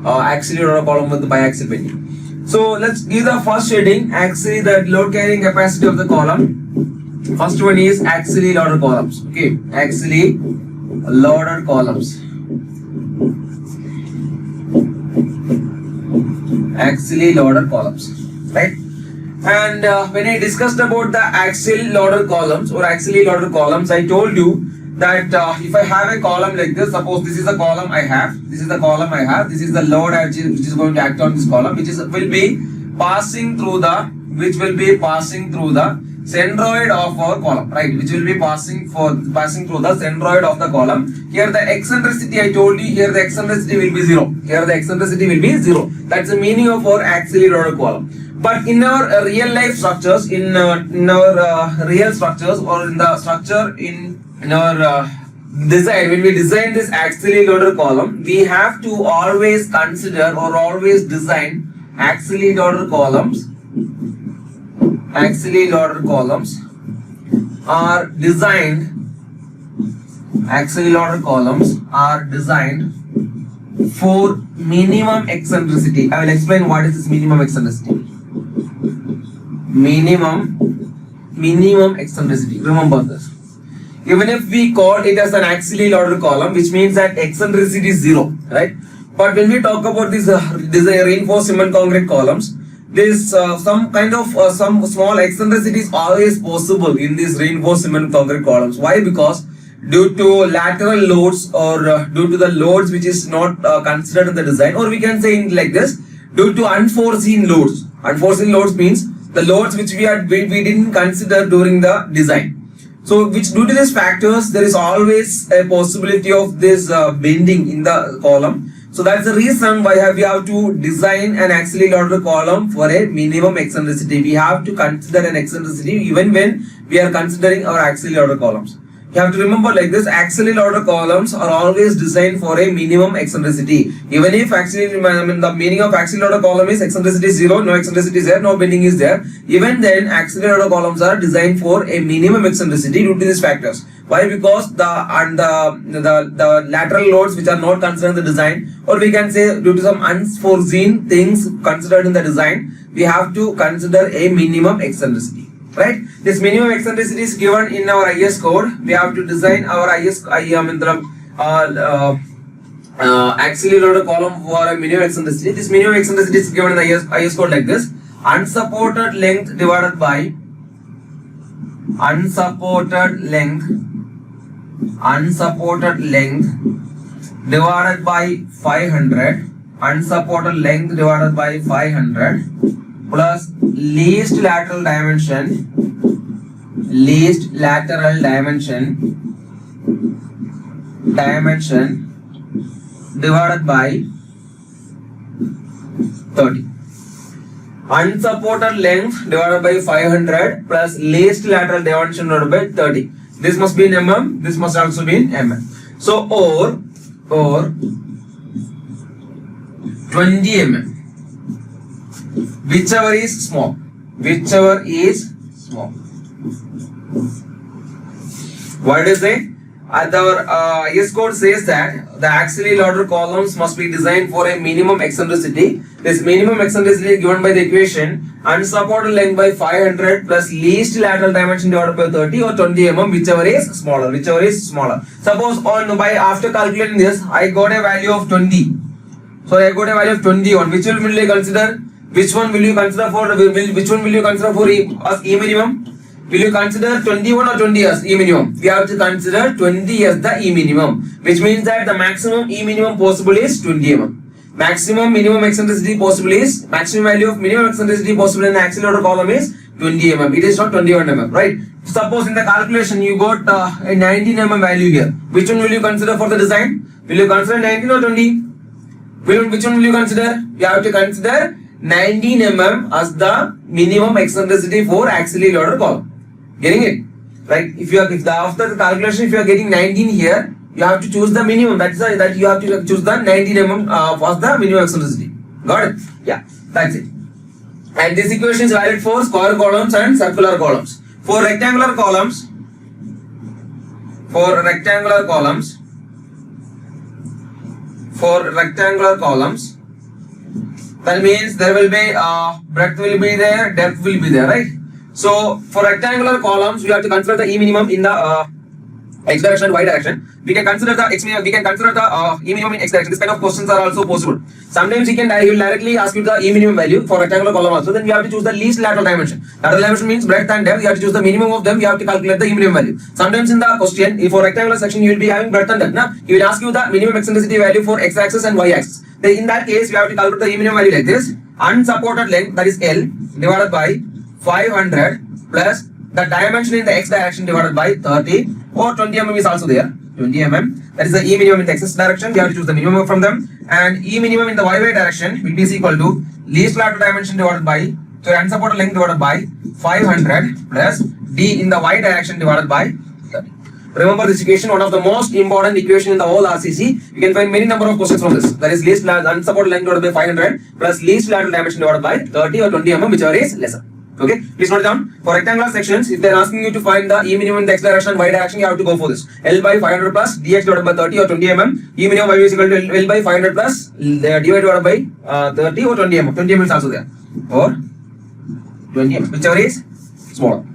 S1: axially loaded column with the biaxial bending. So let's give the first heading, axially the load carrying capacity of the column. First one is axially loaded columns. Okay, axially loaded columns. Axially loaded columns, right? And when I discussed about the axial loaded columns or axially loaded columns, I told you that if I have a column like this, suppose this is the column I have, this is the column I have, this is the load which is going to act on this column, which will be passing through the centroid of our column, right? Which will be passing through the centroid of the column. Here the eccentricity I told you, here the eccentricity will be 0. Here the eccentricity will be 0. That's the meaning of our axially loaded column. But in our real life structures, in our real structures, or in the structure in our design, when we design this axially loaded column, we have to always consider or always design axially loaded columns. Axially loaded columns are designed. Axially loaded columns are designed for minimum eccentricity. I will explain what is this minimum eccentricity. Minimum eccentricity. Remember this. Even if we call it as an axially loaded column, which means that eccentricity is 0, right? But when we talk about these reinforced cement concrete columns, there is some small eccentricity is always possible in these reinforced cement concrete columns. Why? Because due to lateral loads or due to the loads which is not considered in the design, or we can say like this, due to unforeseen loads. Unforeseen loads means the loads which we didn't consider during the design. So which due to these factors, there is always a possibility of this bending in the column. So that's the reason why we have to design an axially loaded column for a minimum eccentricity. We have to consider an eccentricity even when we are considering our axially loaded columns. You have to remember like this, axially loaded columns are always designed for a minimum eccentricity. Even if actually, the meaning of axially loaded column is eccentricity is 0, no eccentricity is there, no bending is there. Even then, axially loaded columns are designed for a minimum eccentricity due to these factors. Why? Because the lateral loads which are not considered in the design, or we can say due to some unforeseen things considered in the design, we have to consider a minimum eccentricity. Right? This minimum eccentricity is given in our IS code. We have to design our axially loaded column for a minimum eccentricity. This minimum eccentricity is given in the IS code like this: unsupported length divided by unsupported length divided by 500. Unsupported length divided by 500 plus least lateral dimension divided by 30. unsupported length divided by 500 plus least lateral dimension divided by 30. This must be in mm, this must also be in mm. So or 20 mm, whichever is small, What does it say? Our IS code says that the axially loaded columns must be designed for a minimum eccentricity. This minimum eccentricity is given by the equation unsupported length by 500 plus least lateral dimension divided by 30 or 20 mm, whichever is smaller. Suppose after calculating this, I got a value of 20. So I got a value of 21. Which one will you consider? Which one will you consider for as E minimum? Will you consider 21 or 20 as E minimum? We have to consider 20 as the E minimum, which means that the maximum E minimum possible is 20 mm. Maximum minimum eccentricity possible is, maximum value of minimum eccentricity possible in the axial loaded column is 20 mm. It is not 21 mm, right? Suppose in the calculation you got a 19 mm value here. Which one will you consider for the design? Will you consider 19 or 20? Which one will you consider? You have to consider 19 mm as the minimum eccentricity for axially loaded column. Getting it? Right? After the calculation, if you are getting 19 here, you have to choose the minimum. That you have to choose the 19 mm as the minimum eccentricity. Got it? Yeah, that's it. And this equation is valid for square columns and circular columns. For rectangular columns, that means there will be breadth will be there, depth will be there, right? So for rectangular columns, we have to consider the E minimum in the x direction and y direction. We can consider the E minimum in x direction. This kind of questions are also possible. Sometimes he will directly ask you the E minimum value for rectangular column also. Then we have to choose the least lateral dimension. Lateral dimension means breadth and depth. You have to choose the minimum of them. We have to calculate the E minimum value. Sometimes in the question, for rectangular section, you will be having breadth and depth. Now, he will ask you the minimum eccentricity value for x axis and y axis. Then in that case, we have to calculate the E minimum value like this: unsupported length, that is L, divided by 500 plus the dimension in the x direction divided by 30 or 20 mm is also there. 20 mm, that is the E minimum in the x direction. We have to choose the minimum from them, and E minimum in the y direction will be equal to least lateral dimension divided by, so unsupported length divided by 500 plus D in the y direction divided by 30. Remember this equation, one of the most important equation in the whole RCC. You can find many number of questions from this. That is least unsupported length divided by 500 plus least lateral dimension divided by 30 or 20 mm, whichever is lesser. Okay, please note it down. For rectangular sections, if they are asking you to find the E minimum in the x direction and y direction, you have to go for this. L by 500 plus dx divided by 30 or 20 mm. E minimum value is equal to L by 500 plus divided by 30 or 20 mm. 20 mm is also there. Or 20 mm, whichever is smaller.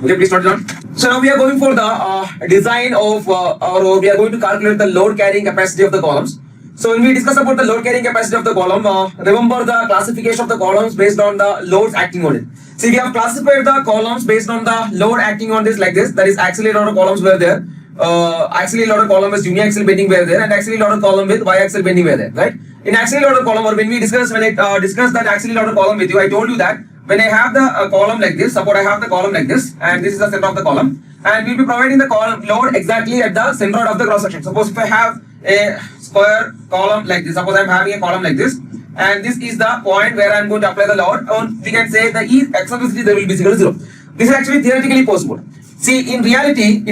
S1: Okay, please note it down. So now we are going for the design of, or we are going to calculate the load carrying capacity of the columns. So when we discuss about the load carrying capacity of the column, remember the classification of the columns based on the loads acting on it. See, we have classified the columns based on the load acting on this like this. That is axially loaded columns were there. Axially loaded column with uniaxial bending were there, and axially loaded column with biaxial bending were there, right? In axially loaded column, or when I discussed that axially loaded column with you, I told you that when I have the column like this, suppose I have the column like this, and this is the center of the column, and we'll be providing the column load exactly at the center of the cross section. Suppose if I have a square column like this, suppose I'm having a column like this, and this is the point where I'm going to apply the load, or we can say the E eccentricity there will be equal to 0. This is actually theoretically possible. See, in reality,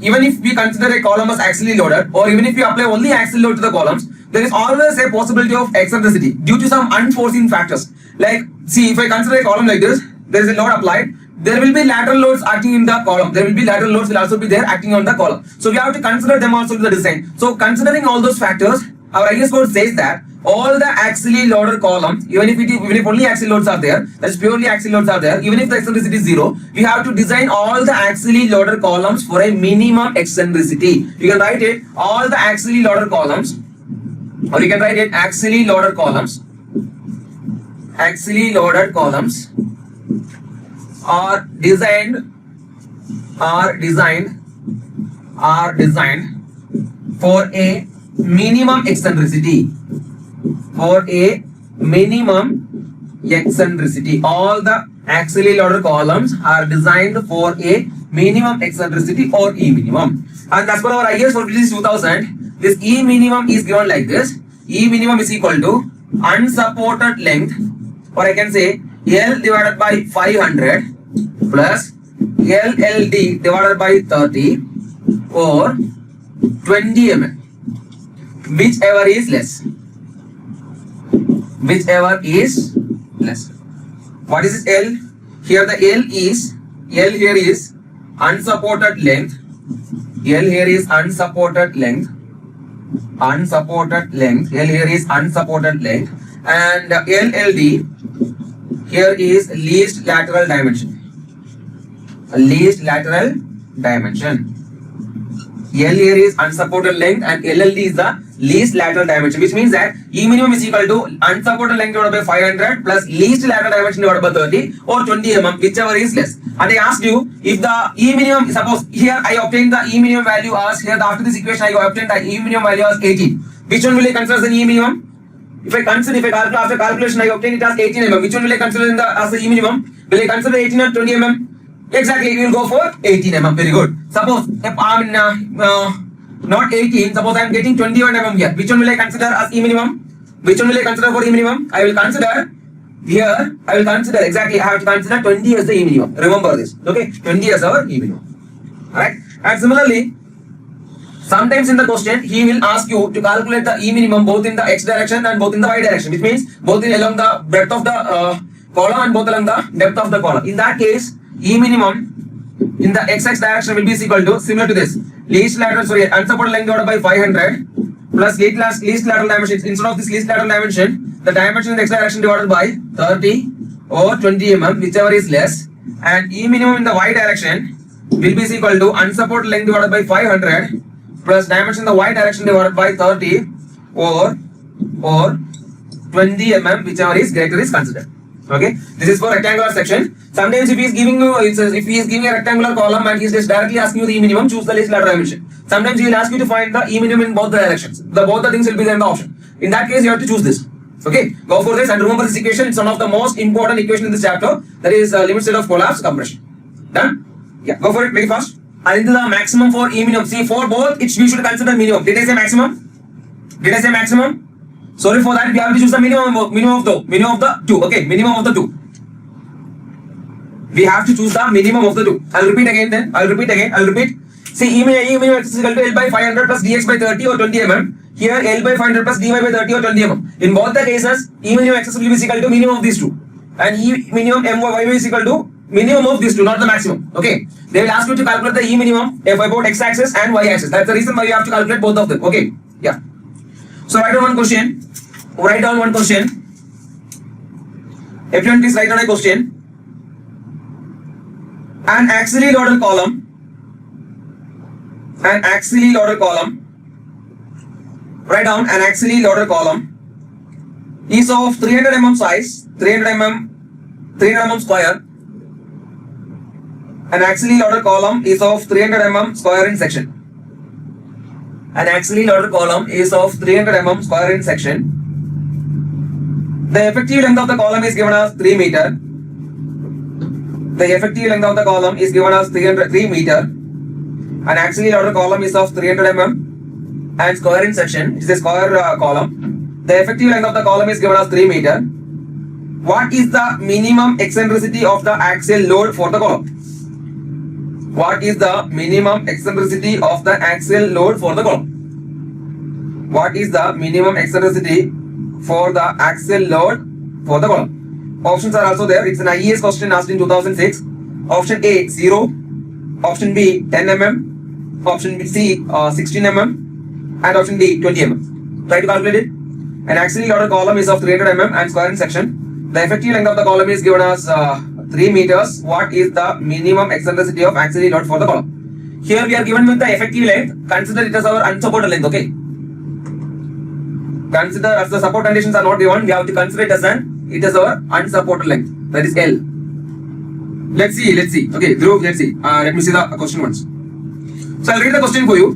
S1: even if we consider a column as axially loaded, or even if we apply only axial load to the columns, there is always a possibility of eccentricity due to some unforeseen factors. Like, see, if I consider a column like this, there is a load applied, there will be lateral loads acting in the column. There will be lateral loads will also be there acting on the column. So we have to consider them also in the design. So considering all those factors, our IS code says that all the axially loaded columns, even if only axial loads are there, that is purely axial loads are there, even if the eccentricity is 0, we have to design all the axially loaded columns for a minimum eccentricity. You can write it all the axially loaded columns, or you can write it axially loaded columns. Axially loaded columns are designed for a minimum eccentricity. For a minimum eccentricity, all the axially loaded columns are designed for a minimum eccentricity or E minimum. And as per our IS for PGCE 2000, this E minimum is given like this. E minimum is equal to unsupported length, or I can say L divided by 500 plus LLD divided by 30 or 20 mm. Whichever is less. Whichever is less. What is L? Here the L here is unsupported length. L here is unsupported length. Unsupported length. L here is unsupported length. And LLD here is least lateral dimension. Least lateral dimension. L here is unsupported length and LLD is the least lateral dimension, which means that E minimum is equal to unsupported length divided by 500 plus least lateral dimension divided by 30 or 20 mm, whichever is less. And I asked you if the E minimum, suppose here I obtained the E minimum value as, here after this equation I obtained the E minimum value as 18. Which one will I consider as an E minimum? If I calculate after calculation I obtain it as 18 mm, which one will I consider as the E minimum? Will I consider 18 or 20 mm? Exactly, we will go for 18 mm. Very good. Suppose if I am not 18, suppose I am getting 21 mm here. Which one will I consider as E minimum? Which one will I consider for E minimum? I will consider here, exactly, I have to consider 20 as the E minimum. Remember this. Okay, 20 as our E minimum. Alright. And similarly, sometimes in the question, he will ask you to calculate the E minimum both in the x direction and both in the y direction, which means both along the breadth of the column and both along the depth of the column. In that case, E minimum in the x direction will be equal to, similar to this, unsupported length divided by 500 plus least lateral dimension. Instead of this least lateral dimension, the dimension in the x direction divided by 30 or 20 mm, whichever is less. And E minimum in the y direction will be equal to unsupported length divided by 500 plus dimension in the y direction divided by 30 or 20 mm, whichever is greater is considered. Okay, this is for rectangular section. Sometimes if he is giving you, if he is giving a rectangular column and he is just directly asking you the E minimum, choose the least lateral dimension. Sometimes he will ask you to find the E minimum in both the directions. Both the things will be there in the option. In that case, you have to choose this. Okay, go for this and remember this equation. It's one of the most important equation in this chapter. That is limit state of collapse compression. Done? Yeah, go for it very fast. And into the maximum for E minimum. See, for both, we should consider minimum. Did I say maximum? Did I say maximum? Sorry for that. We have to choose the minimum of the two. Okay, minimum of the two. We have to choose the minimum of the two. I'll repeat again. See, E minimum is equal to L by 500 plus dx by 30 or 20 mm. Here, L by 500 plus dy by 30 or 20 mm. In both the cases, E minimum x will be equal to minimum of these two, and E minimum my is equal to minimum of these two, not the maximum. Okay, they will ask you to calculate the E minimum about x axis and y axis. That's the reason why you have to calculate both of them. Okay, yeah. So write down one question. Everyone please write down a question. An axially loaded column write down an axially loaded column is of 300 mm size, 300 mm square. An axially loaded column is of 300 mm square in section. An axially loaded column is of 300 mm square in section. The effective length of the column is given as 3 meter. The effective length of the column is given as 3 meter. An axially loaded column is of 300 mm and square in section. It is a square column. The effective length of the column is given as 3 meter. What is the minimum eccentricity of the axial load for the column? What is the minimum eccentricity of the axial load for the column? What is the minimum eccentricity for the axial load for the column? Options are also there. It's an IES question asked in 2006. Option A 0, option B 10 mm, option C 16 mm, and option D 20 mm. Try to calculate it. An axially loaded column is of 300 mm and square in section. The effective length of the column is given as 3 meters. What is the minimum eccentricity of axially load for the column? Here we are given with the effective length. Consider it as our unsupported length. Okay. Consider as the support conditions are not given. We have to consider it as our unsupported length. That is L. Let's see. Okay, Dhruv, let's see. Let me see the question once. So I'll read the question for you.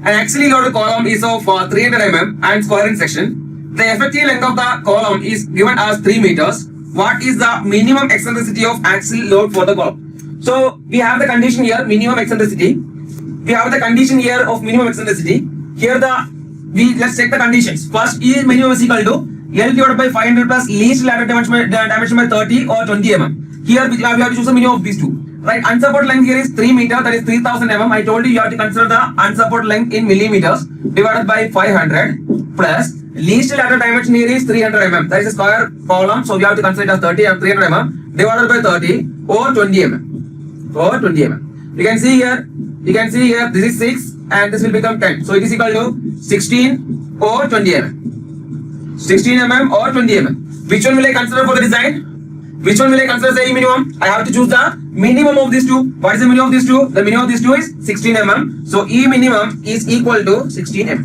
S1: An axially loaded column is of 300 mm and square in section. The effective length of the column is given as 3 meters. What is the minimum eccentricity of axial load for the column? So we have the condition here, minimum eccentricity. We have the condition here of minimum eccentricity. Here let's check the conditions. First, E minimum is equal to L divided by 500 plus least lateral dimension by 30 or 20 mm. Here we have to choose the minimum of these two. Right, unsupported length here is 3 meter, that is 3000 mm. I told you have to consider the unsupported length in millimeters divided by 500 plus least lateral dimension here is 300 mm. That is a square column, so we have to consider it as 30 and 300 mm divided by 30 or 20 mm. Or 20 mm. You can see here, this is 6 and this will become 10. So it is equal to 16 or 20 mm. 16 mm or 20 mm. Which one will I consider for the design? Which one will I consider as the E minimum? I have to choose the minimum of these two. What is the minimum of these two? The minimum of these two is 16 mm. So E minimum is equal to 16 mm.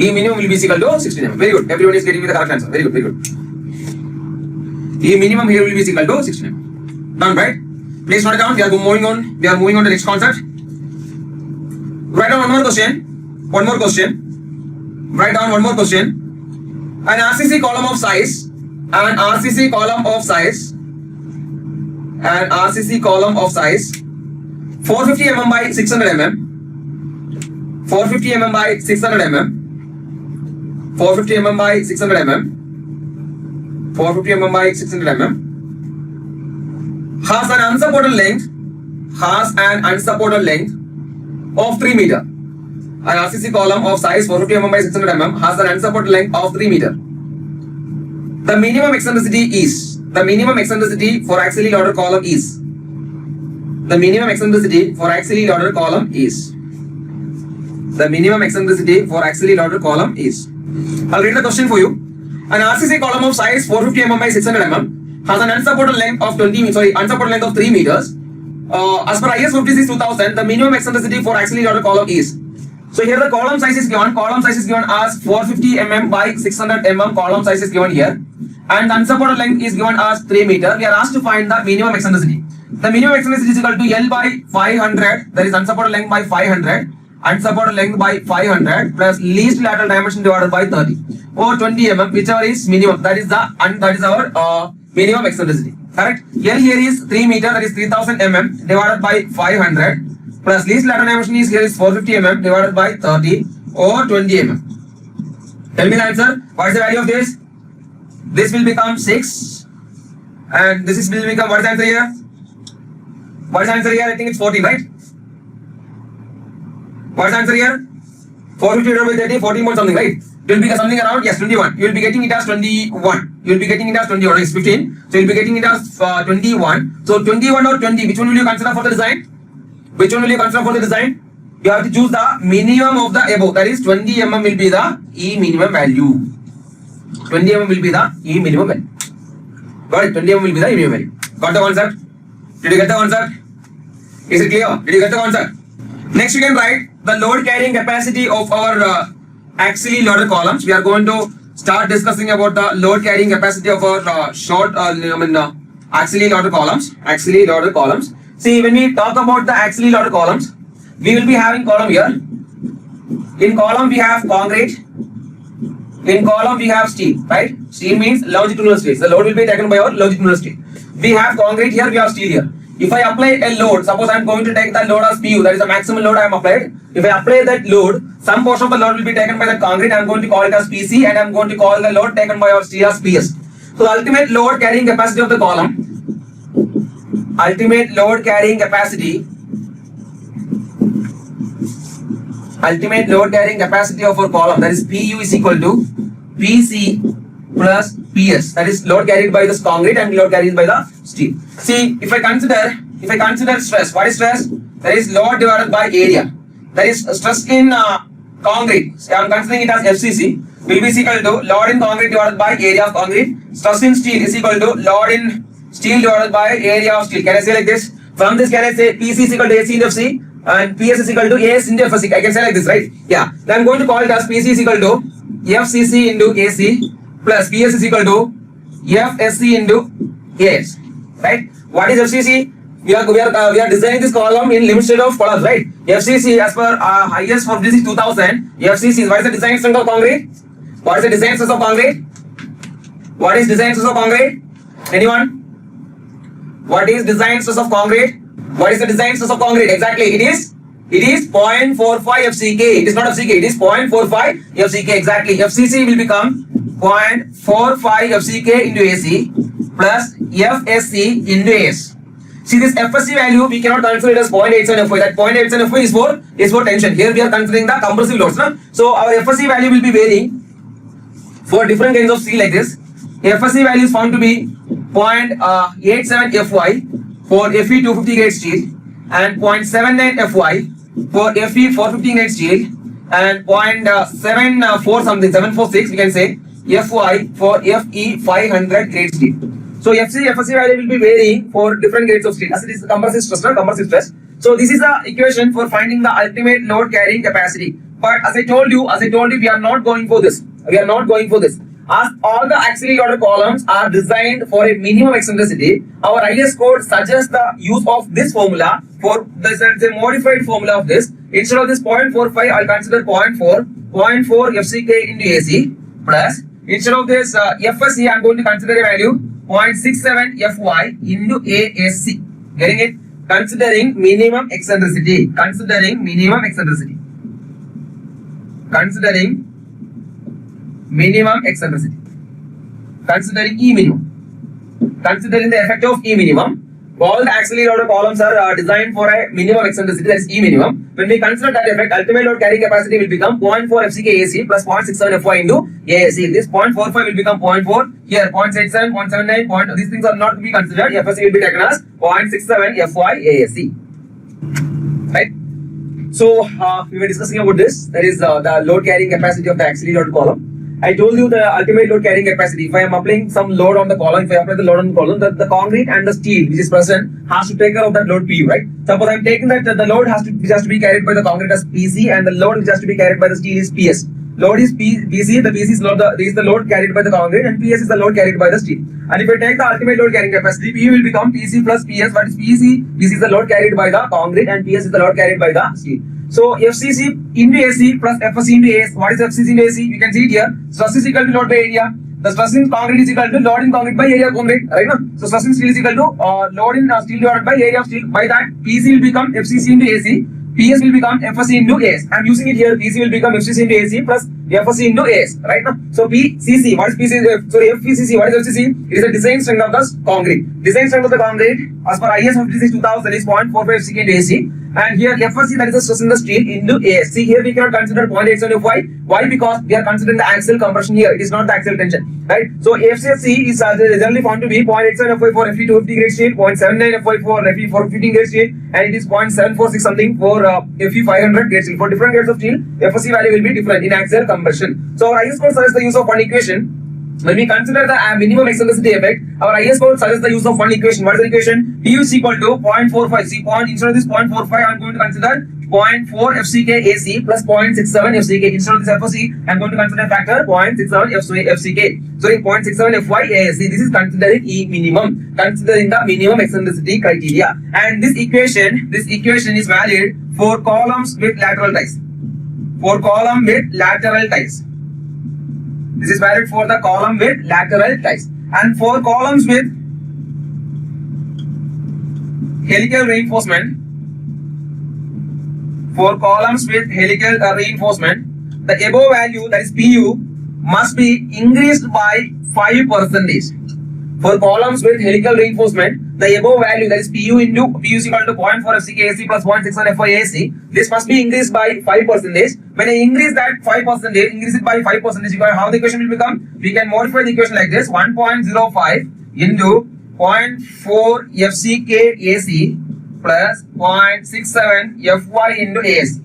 S1: E minimum will be equal to 16 mm. Very good. Everyone is getting me the correct answer. Very good. Very good. E minimum here will be equal to 16 mm. Done, right? Please note it down. We are moving on. We are moving on to the next concept. Write down one more question. Write down one more question. An RCC column of size. An RCC column of size 450 mm by 600 mm 450 mm by 600 mm 450 mm by 600 mm 450 mm by 600 mm has an unsupported length of 3 meter. An RCC column of size 450 mm by 600 mm has an unsupported length of 3 meter. The minimum eccentricity for axially loaded column is. The minimum eccentricity for axially loaded column is. The minimum eccentricity for axially loaded column is. I'll read the question for you. An RCC column of size 450 mm by 600 mm has an unsupported length of 3 meters. As per IS 56 2000, the minimum eccentricity for axially loaded column is. So here the column size is given. Column size is given as 450 mm by 600 mm. Column size is given here. And the unsupported length is given as 3 meter. We are asked to find the minimum eccentricity. The minimum eccentricity is equal to L by 500. That is unsupported length by 500. Unsupported length by 500 plus least lateral dimension divided by 30 or 20 mm, whichever is minimum. That is our minimum eccentricity. Correct? L here is 3 meter. That is 3000 mm divided by 500 plus least lateral dimension is here is 450 mm divided by 30 or 20 mm. Tell me the answer. What is the value of this? This will become 6 and this will become, what is the answer here? What is the answer here? I think it's 14, right? What is the answer here? 450 divided by 30, 14 point something, right? It will be something around, yes, 21. You will be getting it as 21. You will be getting it as 21. It's 15. So you will be getting it as 21. So 21 or 20, which one will you consider for the design? Which one will you consider for the design? You have to choose the minimum of the above. That is 20 mm will be the E minimum value. 20 mm will be the E minimum value. Got it? 20 mm will be the E minimum value. Got the concept? Did you get the concept? Is it clear? Did you get the concept? Next you can write the load carrying capacity of our axially loaded columns. We are going to start discussing about the load carrying capacity of our axially loaded columns. Axially loaded columns. See, when we talk about the axially loaded columns, we will be having column here. In column we have concrete. In column we have steel, right? Steel means longitudinal steel. The load will be taken by our longitudinal steel. We have concrete here, we have steel here. If I apply a load, suppose I am going to take the load as PU, that is the maximum load I am applied. If I apply that load, some portion of the load will be taken by the concrete. I am going to call it as PC and I am going to call the load taken by our steel as PS. So the ultimate load carrying capacity of the column, ultimate load carrying capacity of our column, that is PU is equal to PC plus PS. That is load carried by the concrete and load carried by the steel. See, if I consider stress, what is stress? That is load divided by area. That is stress in concrete. I am considering it as FCC. Will be equal to load in concrete divided by area of concrete. Stress in steel is equal to load in steel divided by area of steel. Can I say like this? From this, can I say PC is equal to AC into FC and PS is equal to AS into FCC? I can say like this, right? Yeah. Then I am going to call it as PC is equal to FCC into AC plus PS is equal to FSC into AS. Right? What is FCC? We are designing this column in limit state of collapse, right? FCC as per IS 46 2000. FCC. What is the design strength of concrete? What is the design stress of concrete? What is design stress of concrete? Anyone? What is design stress of concrete? What is the design stress of concrete? Exactly, it is It is 0.45 FCK. It is not FCK. It is 0.45 FCK. Exactly. FCC will become 0.45 FCK into AC plus FSC into AS. See, this FSC value we cannot consider it as 0.87 FY. That 0.87 FY is for tension. Here we are considering the compressive loads. No? So our FSC value will be varying for different kinds of steel like this. FSC value is found to be 0.87 FY for Fe 250 grade steel and 0.79 FY for Fe 450 grade steel and 0.74 something 746 we can say FY for Fe 500 grade steel. So FSC value will be varying for different grades of steel as it is compressive stress, not compressive stress. So this is the equation for finding the ultimate load carrying capacity. But as I told you, we are not going for this. We are not going for this. As all the axially loaded columns are designed for a minimum eccentricity, our IS code suggests the use of this formula for this a modified formula of this. Instead of this 0.45, I'll consider 0.4 FCK into AC plus instead of this FSC, I'm going to consider a value 0.67 FY into ASC. Getting it? Considering minimum eccentricity. Considering minimum eccentricity. Considering minimum eccentricity. Considering E minimum. Considering the effect of E minimum. All the axially loaded columns are designed for a minimum eccentricity, that is E minimum. When we consider that effect, ultimate load carrying capacity will become 0.4 FCK AC plus 0.67 FY into ASC. This 0.45 will become 0.4. Here 0.87, 0.79, these things are not to be considered. FSC will be taken as 0.67 FY ASC. Right? So we were discussing about this. That is the load carrying capacity of the axially loaded column. I told you the ultimate load carrying capacity. If I am applying some load on the column, if I apply the load on the column, the concrete and the steel which is present has to take care of that load PU, right? Suppose I am taking that the load which has to be carried by the concrete as PC and the load which has to be carried by the steel is PS. Load is PC, the PC is the load carried by the concrete and PS is the load carried by the steel. And if I take the ultimate load carrying capacity, PU will become PC plus PS. What is PC? PC is the load carried by the concrete and PS is the load carried by the steel. So FCC into AC plus FSC into AS. What is FCC into AC? You can see it here. Stress is equal to load by area. The stress in concrete is equal to load in concrete by area of concrete. Right now, so stress in steel is equal to load in steel divided by area of steel. By that, PC will become FCC into AC. PS will become FSC into AS. I'm using it here. PC will become FCC into AC plus FSC into AS. Right now, so PCC. What is PCC? Sorry, FPCC. What is FCC? It is the design strength of the concrete. Design strength of the concrete as per IS 56-2000 is 0.45 FCK into AC. And here FSC, that is the stress in the steel into AS. See here we cannot consider 0.87 FY. Why? Because we are considering the axial compression here. It is not the axial tension. Right? So FCC is generally found to be 0.87 FY for Fe 250 grade steel, 0.79 FY for Fe 415 grade steel, and it is 0.746 something for Fe 500 grade steel. For different grades of steel, FSC value will be different in axial compression. So our IS code suggests the use of one equation. When we consider the minimum eccentricity effect, our IS code suggests the use of one equation. What is the equation? PU is equal to 0.45. See, instead of this 0.45, I am going to consider 0.4 FCK AC plus 0.67 FCK. Instead of this FOC, I am going to consider factor 0.67 FCK. Sorry, 0.67 FY ASC. This is considering E minimum, considering the minimum eccentricity criteria. And this equation is valid for columns with lateral ties. For column with lateral ties. This is valid for the column with lateral ties. And for columns with helical reinforcement, the above value, that is PU, must be increased by 5%. For columns with helical reinforcement, the above value, that is PU is equal to 0.4 FCK AC plus 0.61 FY AC. This must be increased by 5%. When I increase that 5%, increase it by 5%, how the equation will become? We can modify the equation like this: 1.05 into 0.4 FCK AC plus 0.67 FY into AC.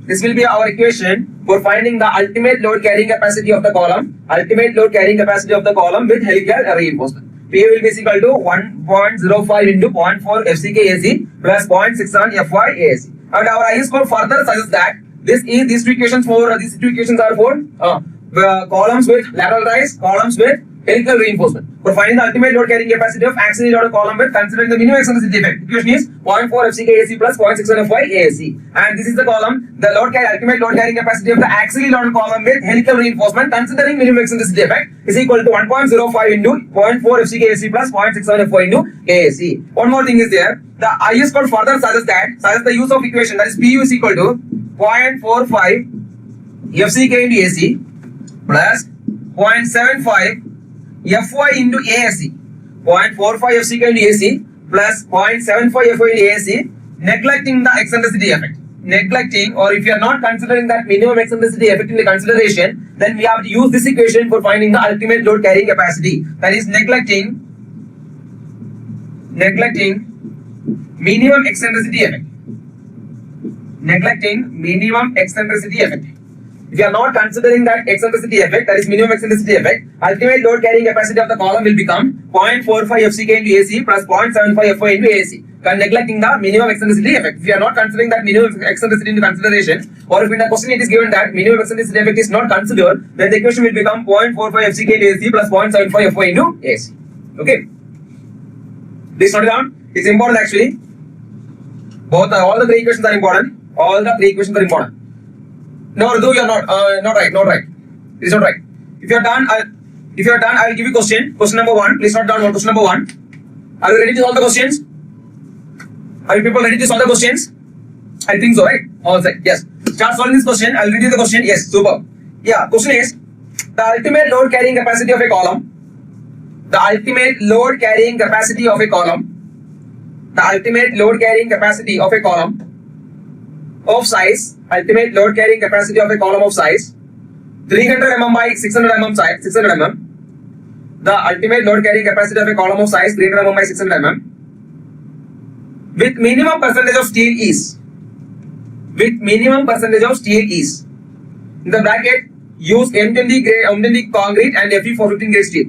S1: This will be our equation for finding the ultimate load carrying capacity of the column. Ultimate load carrying capacity of the column with helical reinforcement. PA will be equal to 1.05 into 0.4 FCK AC plus 0.67 FY AC. And our IS code further suggests that these two equations are for columns with lateral ties, columns with helical reinforcement. For finding the ultimate load carrying capacity of axially loaded column with considering the minimum eccentricity effect. Equation is 0.4 FCK plus 0.61 FY ASC. And this is the column, the ultimate load carrying capacity of the axially loaded column with helical reinforcement considering minimum eccentricity effect is equal to 1.05 into 0.4 FCK plus 0.61 FY into ASC. One more thing is there. The IS code further suggests the use of equation, that is PU is equal to 0.45 FCK into AC plus 0.75 Fy into ASC. 0.45 FCK into AC plus 0.75 Fy into ASC, neglecting the eccentricity effect. Neglecting, or if you are not considering that minimum eccentricity effect in the consideration, then we have to use this equation for finding the ultimate load carrying capacity. That is neglecting minimum eccentricity effect. Neglecting minimum eccentricity effect. If you are not considering that eccentricity effect, that is minimum eccentricity effect, ultimate load carrying capacity of the column will become 0.45 FCK into AC plus 0.75 Fy into AC. Neglecting the minimum eccentricity effect. If you are not considering that minimum eccentricity into consideration, or if in the question it is given that minimum eccentricity effect is not considered, then the equation will become 0.45 FCK into AC plus 0.75 Fy into AC. Okay. Please note it down. It's important actually. All the three equations are important. All the three equations are important. No, Ridu, you are not right. It is not right. If you are done, I will give you question. Question number 1. Please note down question number 1. Are you ready to solve the questions? Are you people ready to solve the questions? I think so, right? All right. Yes. Start solving this question. I will read you the question. Yes, super. Yeah. Question is the ultimate load carrying capacity of a column. The ultimate load carrying capacity of a column. The ultimate load carrying capacity of a column of size, ultimate load carrying capacity of a column of size 300 mm by 600 mm size, 600 mm. The ultimate load carrying capacity of a column of size 300 mm by 600 mm with minimum percentage of steel is. With minimum percentage of steel is. In the bracket, use M20 concrete and Fe415 grade steel.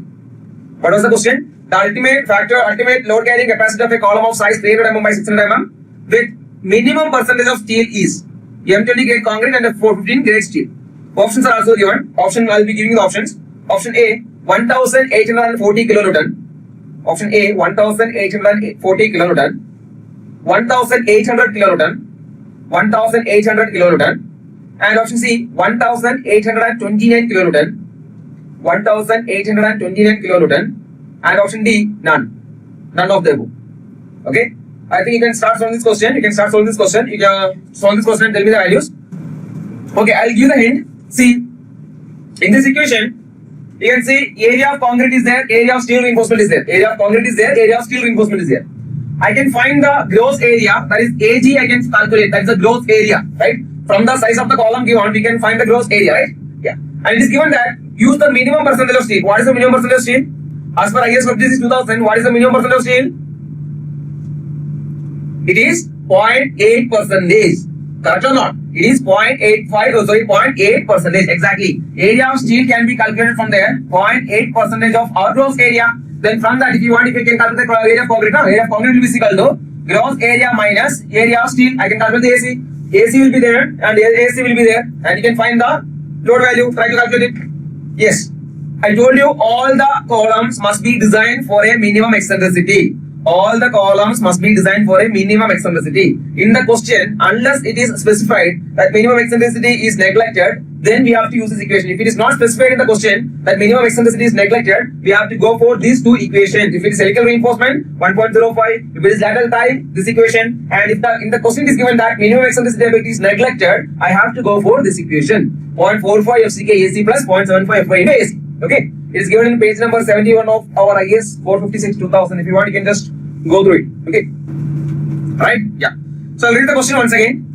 S1: What was the question? The ultimate load carrying capacity of a column of size 300 mm by 600 mm with minimum percentage of steel is M20 grade concrete and F415 grade steel. Options are also given. I will be giving you the options. Option A 1840 kilonewton. Option A 1840 kilonewton. 1800 kilonewton. 1800 kilonewton. And option C 1829 kilonewton. 1829 kilonewton. And option D none of the above. Okay. I think you can start solving this question. You can solve this question and tell me the values. Okay, I'll give the hint. See, in this equation, you can see area of concrete is there, area of steel reinforcement is there. Area of concrete is there, area of steel reinforcement is there. I can find the gross area, that is AG, I can calculate. That is the gross area, right? From the size of the column given, we can find the gross area, right? Yeah. And it is given that use the minimum percentage of steel. What is the minimum percentage of steel? As per IS 2000, what is the minimum percentage of steel? It is 0.8 percentage. Correct or not? It is 0.8 percentage. Exactly. Area of steel can be calculated from there. 0.8 percentage of our gross area. Then from that, if you can calculate the area of concrete. Area of concrete will be equal to gross area minus area of steel. I can calculate the AC. AC will be there and AC will be there. And you can find the load value. Try to calculate it. Yes. I told you all the columns must be designed for a minimum eccentricity. All the columns must be designed for a minimum eccentricity. In the question, unless it is specified that minimum eccentricity is neglected, then we have to use this equation. If it is not specified in the question that minimum eccentricity is neglected, we have to go for these two equations. If it is helical reinforcement, 1.05. If it is lateral tie, this equation. And if in the question is given that minimum eccentricity effect is neglected, I have to go for this equation. 0.45 FCK AC plus 0.75 Fy into AC. Okay. It is given in page number 71 of our IS 456-2000. If you want, you can just go through it. Okay. Right? Yeah. So I'll read the question once again.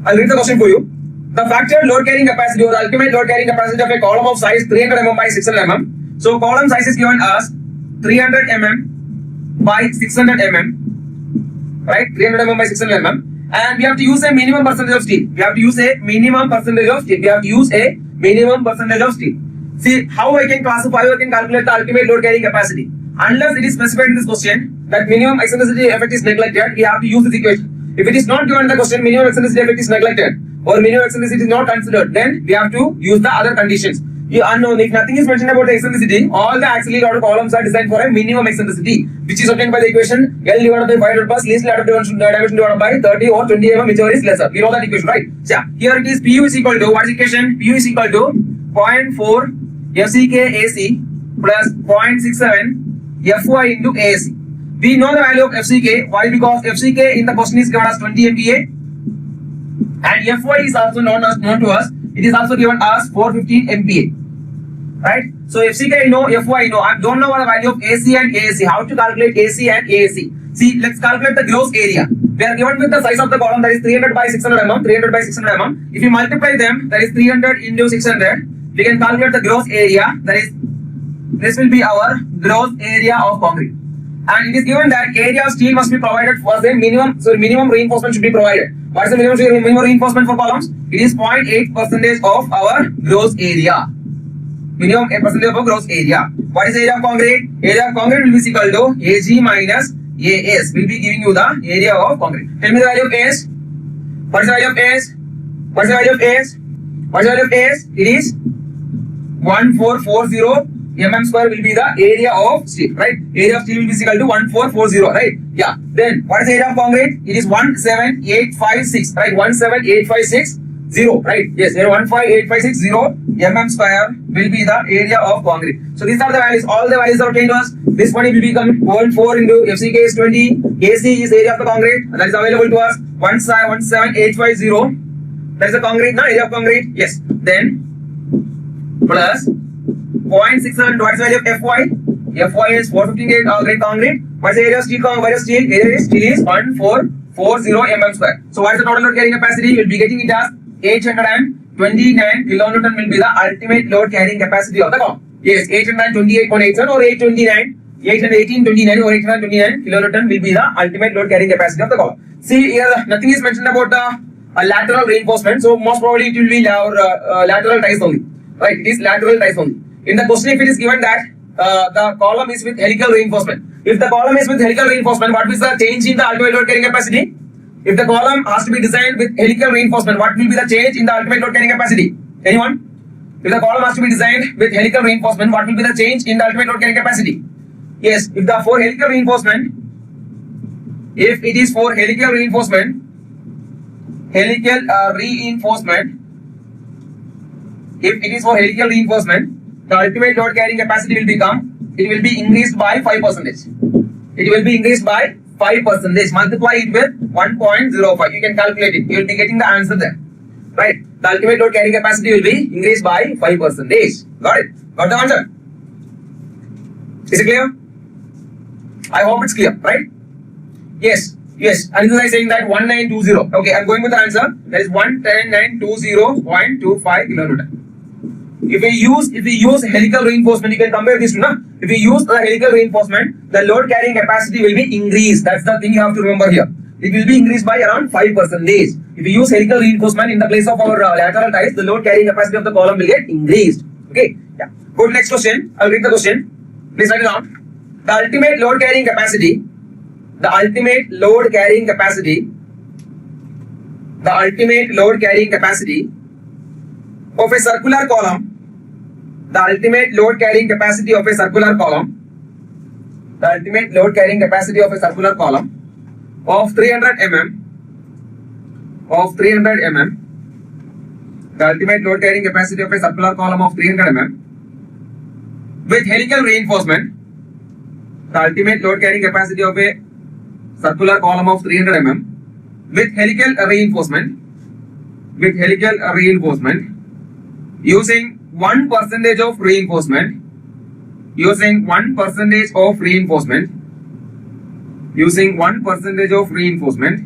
S1: I'll read the question for you. The factored load carrying capacity or the ultimate load carrying capacity of a column of size 300 mm by 600 mm. So column size is given as 300 mm by 600 mm. Right? 300 mm by 600 mm. And we have to use a minimum percentage of steel. We have to use a minimum percentage of steel. See how I can classify or can calculate the ultimate load carrying capacity. Unless it is specified in this question that minimum eccentricity effect is neglected, we have to use this equation. If it is not given in the question, minimum eccentricity effect is neglected or minimum eccentricity is not considered, then we have to use the other conditions. Unknown. If nothing is mentioned about the eccentricity, all the axially ordered columns are designed for a minimum eccentricity, which is obtained by the equation L divided by 500 plus least lateral dimension divided by 30 or 20 mm, whichever is lesser. We know that equation, right? So here it is PU is equal to, what is the equation? PU is equal to 0.4 FCK AC plus 0.67 FY into ASC. We know the value of FCK. Why? Because FCK in the question is given as 20 MPa and Fy is also known to us. It is also given as 415 MPa. Right? So FCK I know, Fy I know. I don't know what the value of AC and AAC. How to calculate AC and AAC? See, let's calculate the gross area. We are given with the size of the column, that is 300 by 600 mm. 300 by 600 mm. If you multiply them, that is 300 into 600. We can calculate the gross area. That is, this will be our gross area of concrete. And it is given that area of steel must be provided for the minimum. So minimum reinforcement should be provided. What is the minimum reinforcement for columns? It is 0.8% of our gross area. Minimum 8% of our gross area. What is the area of concrete? Area of concrete will be equal to Ag minus As. Will be giving you the area of concrete. Tell me the value of As. What is the value of As? What is the value of As? What is the value of As? It is 1440 mm square will be the area of steel, right? Area of steel will be equal to 1440, right? Yeah. Then what is the area of concrete? It is 17856, right? 17856, right? Yes, 15856 mm square will be the area of concrete. So these are the values. All the values are obtained to us. This one will become 0.4 into FCK is 20. AC is area of the concrete that is available to us. 17850. That is the concrete, now area of concrete. Yes. Then plus 0.67. What is the value of Fy? Fy is 458 concrete. What is the area of steel? Area of steel? Area of steel is 1440 mm square. So what is the total load carrying capacity? We will be getting it as 829 kilonewton will be the ultimate load carrying capacity of the column. Yes, 828.87 or 818.29 or 829 kilonewton will be the ultimate load carrying capacity of the column. See here, nothing is mentioned about the lateral reinforcement. So most probably it will be lateral ties only. Right, it is lateral ties only. In the question, if it is given that the column is with helical reinforcement. If the column is with helical reinforcement, what is the change in the ultimate load carrying capacity? If the column has to be designed with helical reinforcement, what will be the change in the ultimate load carrying capacity? Anyone? If the column has to be designed with helical reinforcement, what will be the change in the ultimate load carrying capacity? Yes, if the for helical reinforcement, if it is for helical reinforcement, if it is for helical reinforcement, the ultimate load carrying capacity will become, it will be increased by 5%. It will be increased by 5%. Multiply it with 1.05. You can calculate it. You will be getting the answer there. Right? The ultimate load carrying capacity will be increased by 5%. Got it? Got the answer? Is it clear? I hope it's clear, right? Yes. Yes. And this is saying that 1920. Okay, I'm going with the answer. That is 10920.25 kilonewton. If we use helical reinforcement, you can compare this to now. If we use the helical reinforcement, the load carrying capacity will be increased. That's the thing you have to remember here. It will be increased by around 5%. If we use helical reinforcement in the place of our lateral ties, the load carrying capacity of the column will get increased. Okay. Yeah. Go to next question. I'll read the question. Please write it down. The ultimate load carrying capacity. The ultimate load carrying capacity. The ultimate load carrying capacity of a circular column. The ultimate load carrying capacity of a circular column. The ultimate load carrying capacity of a circular column of 300 mm. Of 300 mm. The ultimate load carrying capacity of a circular column of 300 mm with helical reinforcement. The ultimate load carrying capacity of a circular column of 300 mm with helical reinforcement. With helical reinforcement. Using 1% of reinforcement. Using 1% of reinforcement. Using 1% of reinforcement.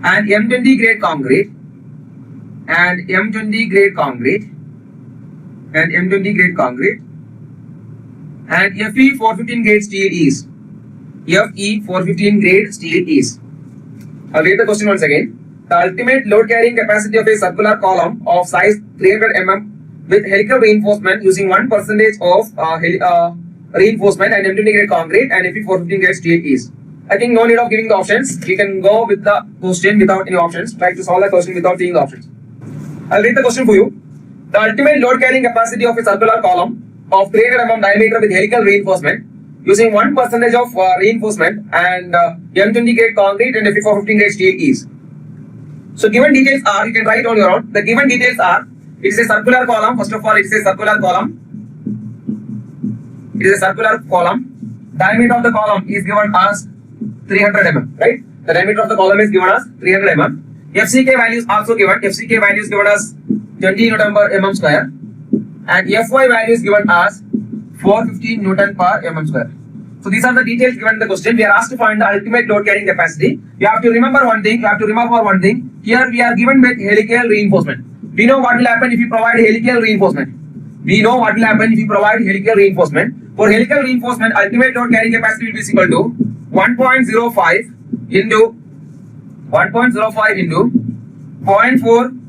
S1: And M20 grade concrete. And M20 grade concrete. And M20 grade concrete. And Fe 415 grade steel is. Fe 415 grade steel is. I'll read the question once again. The ultimate load carrying capacity of a circular column of size 300 mm with helical reinforcement using 1% of reinforcement and M20 grade concrete and Fe 415 grade steel is. I think no need of giving the options. You can go with the question without any options. Try to solve the question without seeing the options. I'll read the question for you. The ultimate load carrying capacity of a circular column of 300 mm diameter with helical reinforcement using 1% of reinforcement and M20 grade concrete and Fe415 grade steel is. So given details are, you can write on your own. The given details are, it is a circular column. First of all, it is a circular column. It is a circular column. Diameter of the column is given as 300 mm, right? The diameter of the column is given as 300 mm. FCK value is also given. FCK value is given as 20 Newton per mm square. And Fy value is given as 415 Newton per mm square. So these are the details given in the question. We are asked to find the ultimate load carrying capacity. You have to remember one thing. Here we are given with helical reinforcement. We know what will happen if you provide helical reinforcement. For helical reinforcement, ultimate load carrying capacity will be equal to 1.05 into 0.4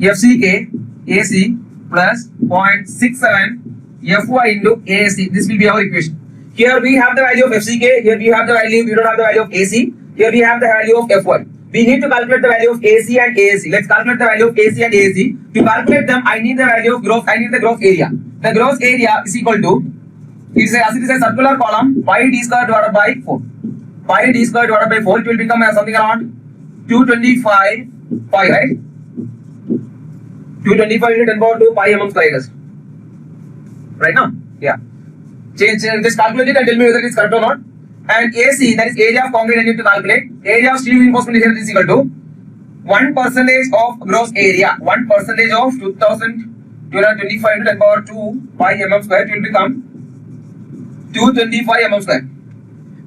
S1: FCK AC plus 0.67 Fy into AC. This will be our equation. Here we have the value of FCK. Here we have the value. We don't have the value of AC. Here we have the value of Fy. We need to calculate the value of AC and AAC. Let's calculate the value of AC and AAC. To calculate them, I need the value of gross. I need the gross area. The gross area is equal to, as it is a circular column, pi d square divided by 4. Pi d square divided by 4, it will become something around 225 pi, right? 225 into 10 power 2 pi mm square, I guess. Right now? Yeah. Just calculate it and tell me whether it is correct or not. And AC, that is area of concrete, I need to calculate. Area of steel reinforcement here is equal to 1% of gross area. 1% of 2225 into 10 power 2 pi mm square, it will become 225 mm square.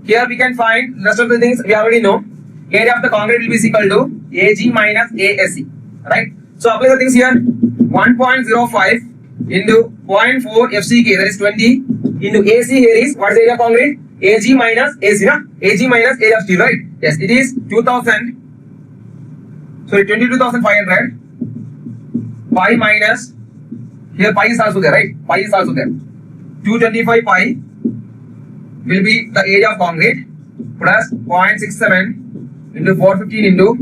S1: Here we can find the rest of the things we already know. Area of the concrete will be equal to AG minus ASC. Right? So apply the things here. 1.05 into 0.4 FCK, that is 20, into AC here is, what is the area of concrete? AG minus AC, na? AG minus area of steel, right? Yes, it is 22,500 pi minus, here pi is also there, right? Pi is also there. 225 pi will be the area of concrete plus 0.67 into 415 into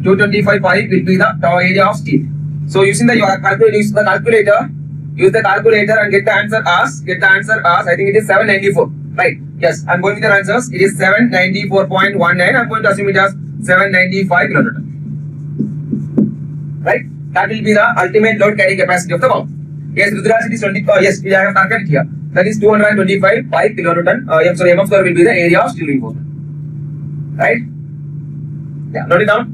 S1: 225 pi will be the area of steel. So using the calculator, use the calculator and get the answer as, I think it is 794, right? Yes, I'm going with the answers. It is 794.19. I'm going to assume it as 795 kilonewton. Right? That will be the ultimate load carrying capacity of the bomb. Yes, Rudraj, it is 20. Yes, I have calculated here. That is 225 pi kilonewton. Mm square will be the area of steel reinforcement. Right? Yeah, note it down.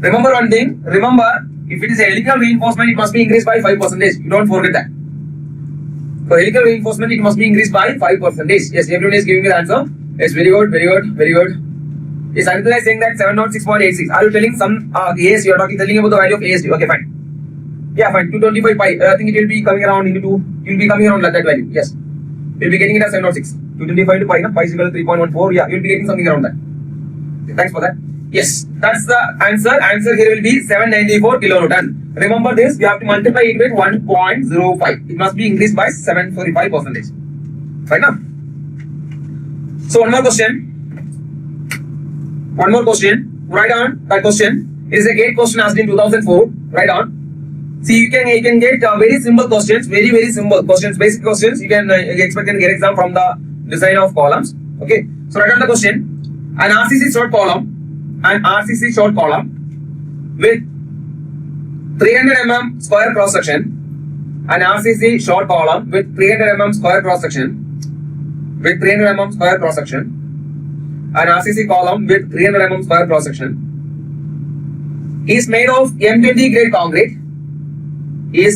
S1: Remember one thing. Remember, if it is a helical reinforcement, it must be increased by 5%. You don't forget that. For helical reinforcement, it must be increased by 5%. Yes, everyone is giving the answer. Yes, very good. Yes, Anitha is saying that 706.86. Are you telling some AS? You are telling about the value of AS. Okay, fine. Yeah, fine. 225 pi. I think it will be coming around into 2. It will be coming around like that value. Yes. You will be getting it as 706. 225 to pi, na? Pi is equal to 3.14. Yeah, you will be getting something around that. Okay, thanks for that. Yes, that's the answer. Answer here will be 794 kilonewton. Remember this, we have to multiply it with 1.05. It must be increased by 745%. Right now. So one more question. Write down that question. It is a gate question asked in 2004. Write down. See, you can get very simple questions, very simple questions, basic questions. You can expect and get exam from the design of columns. Okay. So write down the question. An RCC short column with 300 mm square cross section. An RCC short column with 300 mm square cross section. An RCC column with 300 mm square cross section is made of M20 grade concrete. And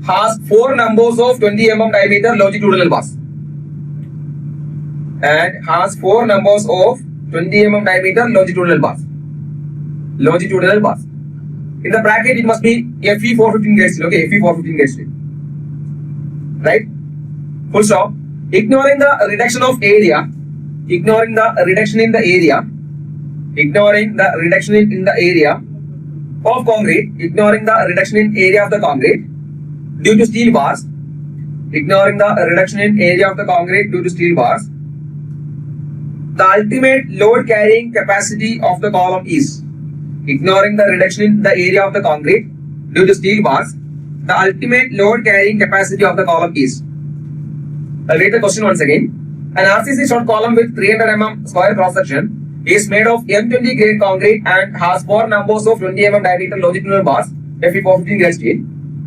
S1: has 4 numbers of 20 mm diameter longitudinal bars. In the bracket, it must be Fe415 grade steel. Okay, Fe415 grade steel. Right? Full stop. Ignoring the reduction in the area of concrete, due to steel bars, the ultimate load carrying capacity of the column is, ignoring the reduction in the area of the concrete due to steel bars, the ultimate load carrying capacity of the column is. I'll read the question once again. An RCC short column with 300 mm square cross section is made of M20 grade concrete and has 4 numbers of 20 mm diameter longitudinal bars, Fe 415 grade steel.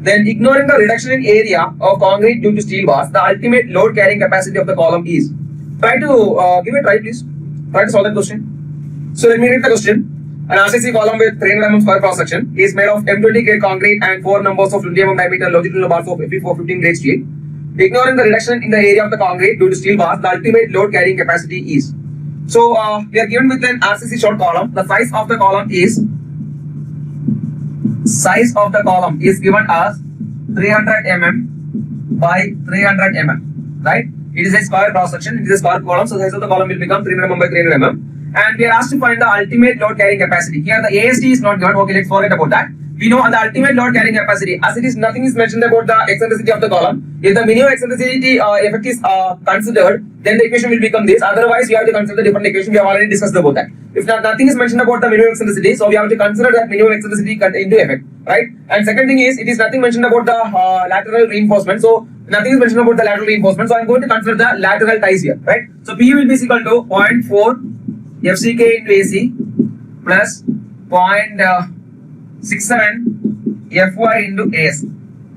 S1: Then, ignoring the reduction in area of concrete due to steel bars, the ultimate load carrying capacity of the column is. Try to give it a try, please. Try to solve the question. So let me read the question. An RCC column with 300 mm square cross section is made of M20 grade concrete and 4 numbers of 20 mm diameter longitudinal bars of Fe 415 grade steel. Ignoring the reduction in the area of the concrete due to steel bars, the ultimate load carrying capacity is. So we are given with an RCC short column. The size of the column is given as 300 mm by 300 mm. Right? It is a square cross section. It is a square column. So the size of the column will become 300 mm by 300 mm. And we are asked to find the ultimate load carrying capacity. Here the AST is not given. Okay, let's forget about that. We know the ultimate load carrying capacity, as it is nothing is mentioned about the eccentricity of the column. If the minimum eccentricity effect is considered, then the equation will become this. Otherwise, we have to consider the different equation. We have already discussed about that. If nothing is mentioned about the minimum eccentricity, so we have to consider that minimum eccentricity into effect, right? And second thing is, it is nothing mentioned about the lateral reinforcement. So nothing is mentioned about the lateral reinforcement. So I am going to consider the lateral ties here, right? So P will be equal to 0.4 FCK into AC plus 0.67 Fy into AS,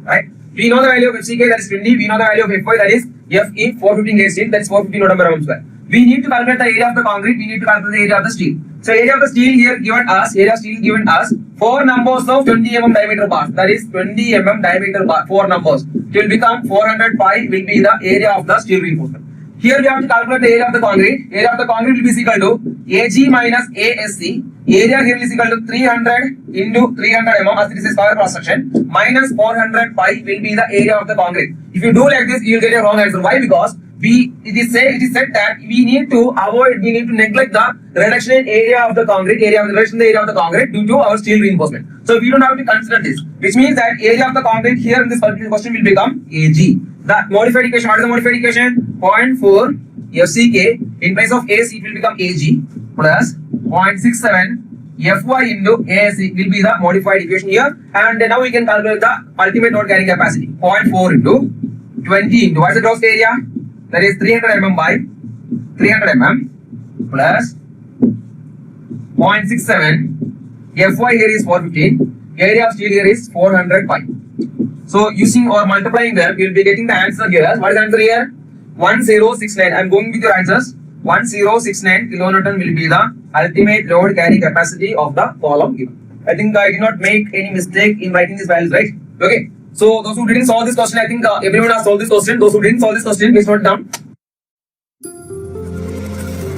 S1: right? We know the value of FCK, that is 20. We know the value of Fy, that is Fe 415 grade steel, that is 415 Nm per mm square. We need to calculate the area of the concrete. We need to calculate the area of the steel. So area of the steel here given us, 4 numbers of 20 mm diameter bars. That is 20 mm diameter bar, 4 numbers. It will become 400 pi will be the area of the steel reinforcement. Here we have to calculate the area of the concrete. Area of the concrete will be equal to AG minus ASC. Area here is equal to 300 into 300 mm, as it is a square cross section, minus 400 pi will be the area of the concrete. If you do like this, you will get a wrong answer. Why? Because it is said that we need to neglect the reduction in area of the concrete, reduction in the area of the concrete due to our steel reinforcement. So we don't have to consider this, which means that area of the concrete here in this particular question will become AG. The modified equation, what is the modified equation? 0.4 FCK, in place of AC it will become AG plus 0.67 Fy into ASC will be the modified equation here. And now we can calculate the ultimate load carrying capacity. 0.4 into 20 into what is the gross area? That is 300 mm by 300 mm plus 0.67. Fy here is 415. Area of steel here is 400 pi. So using or multiplying them, you will be getting the answer here. What is the answer here? 1069. I am going with your answers. 1069 kilonewton will be the ultimate load carrying capacity of the column given. I think I did not make any mistake in writing these values, right? Okay. So those who didn't solve this question, I think everyone has solved this question. Those who didn't solve this question, please note down.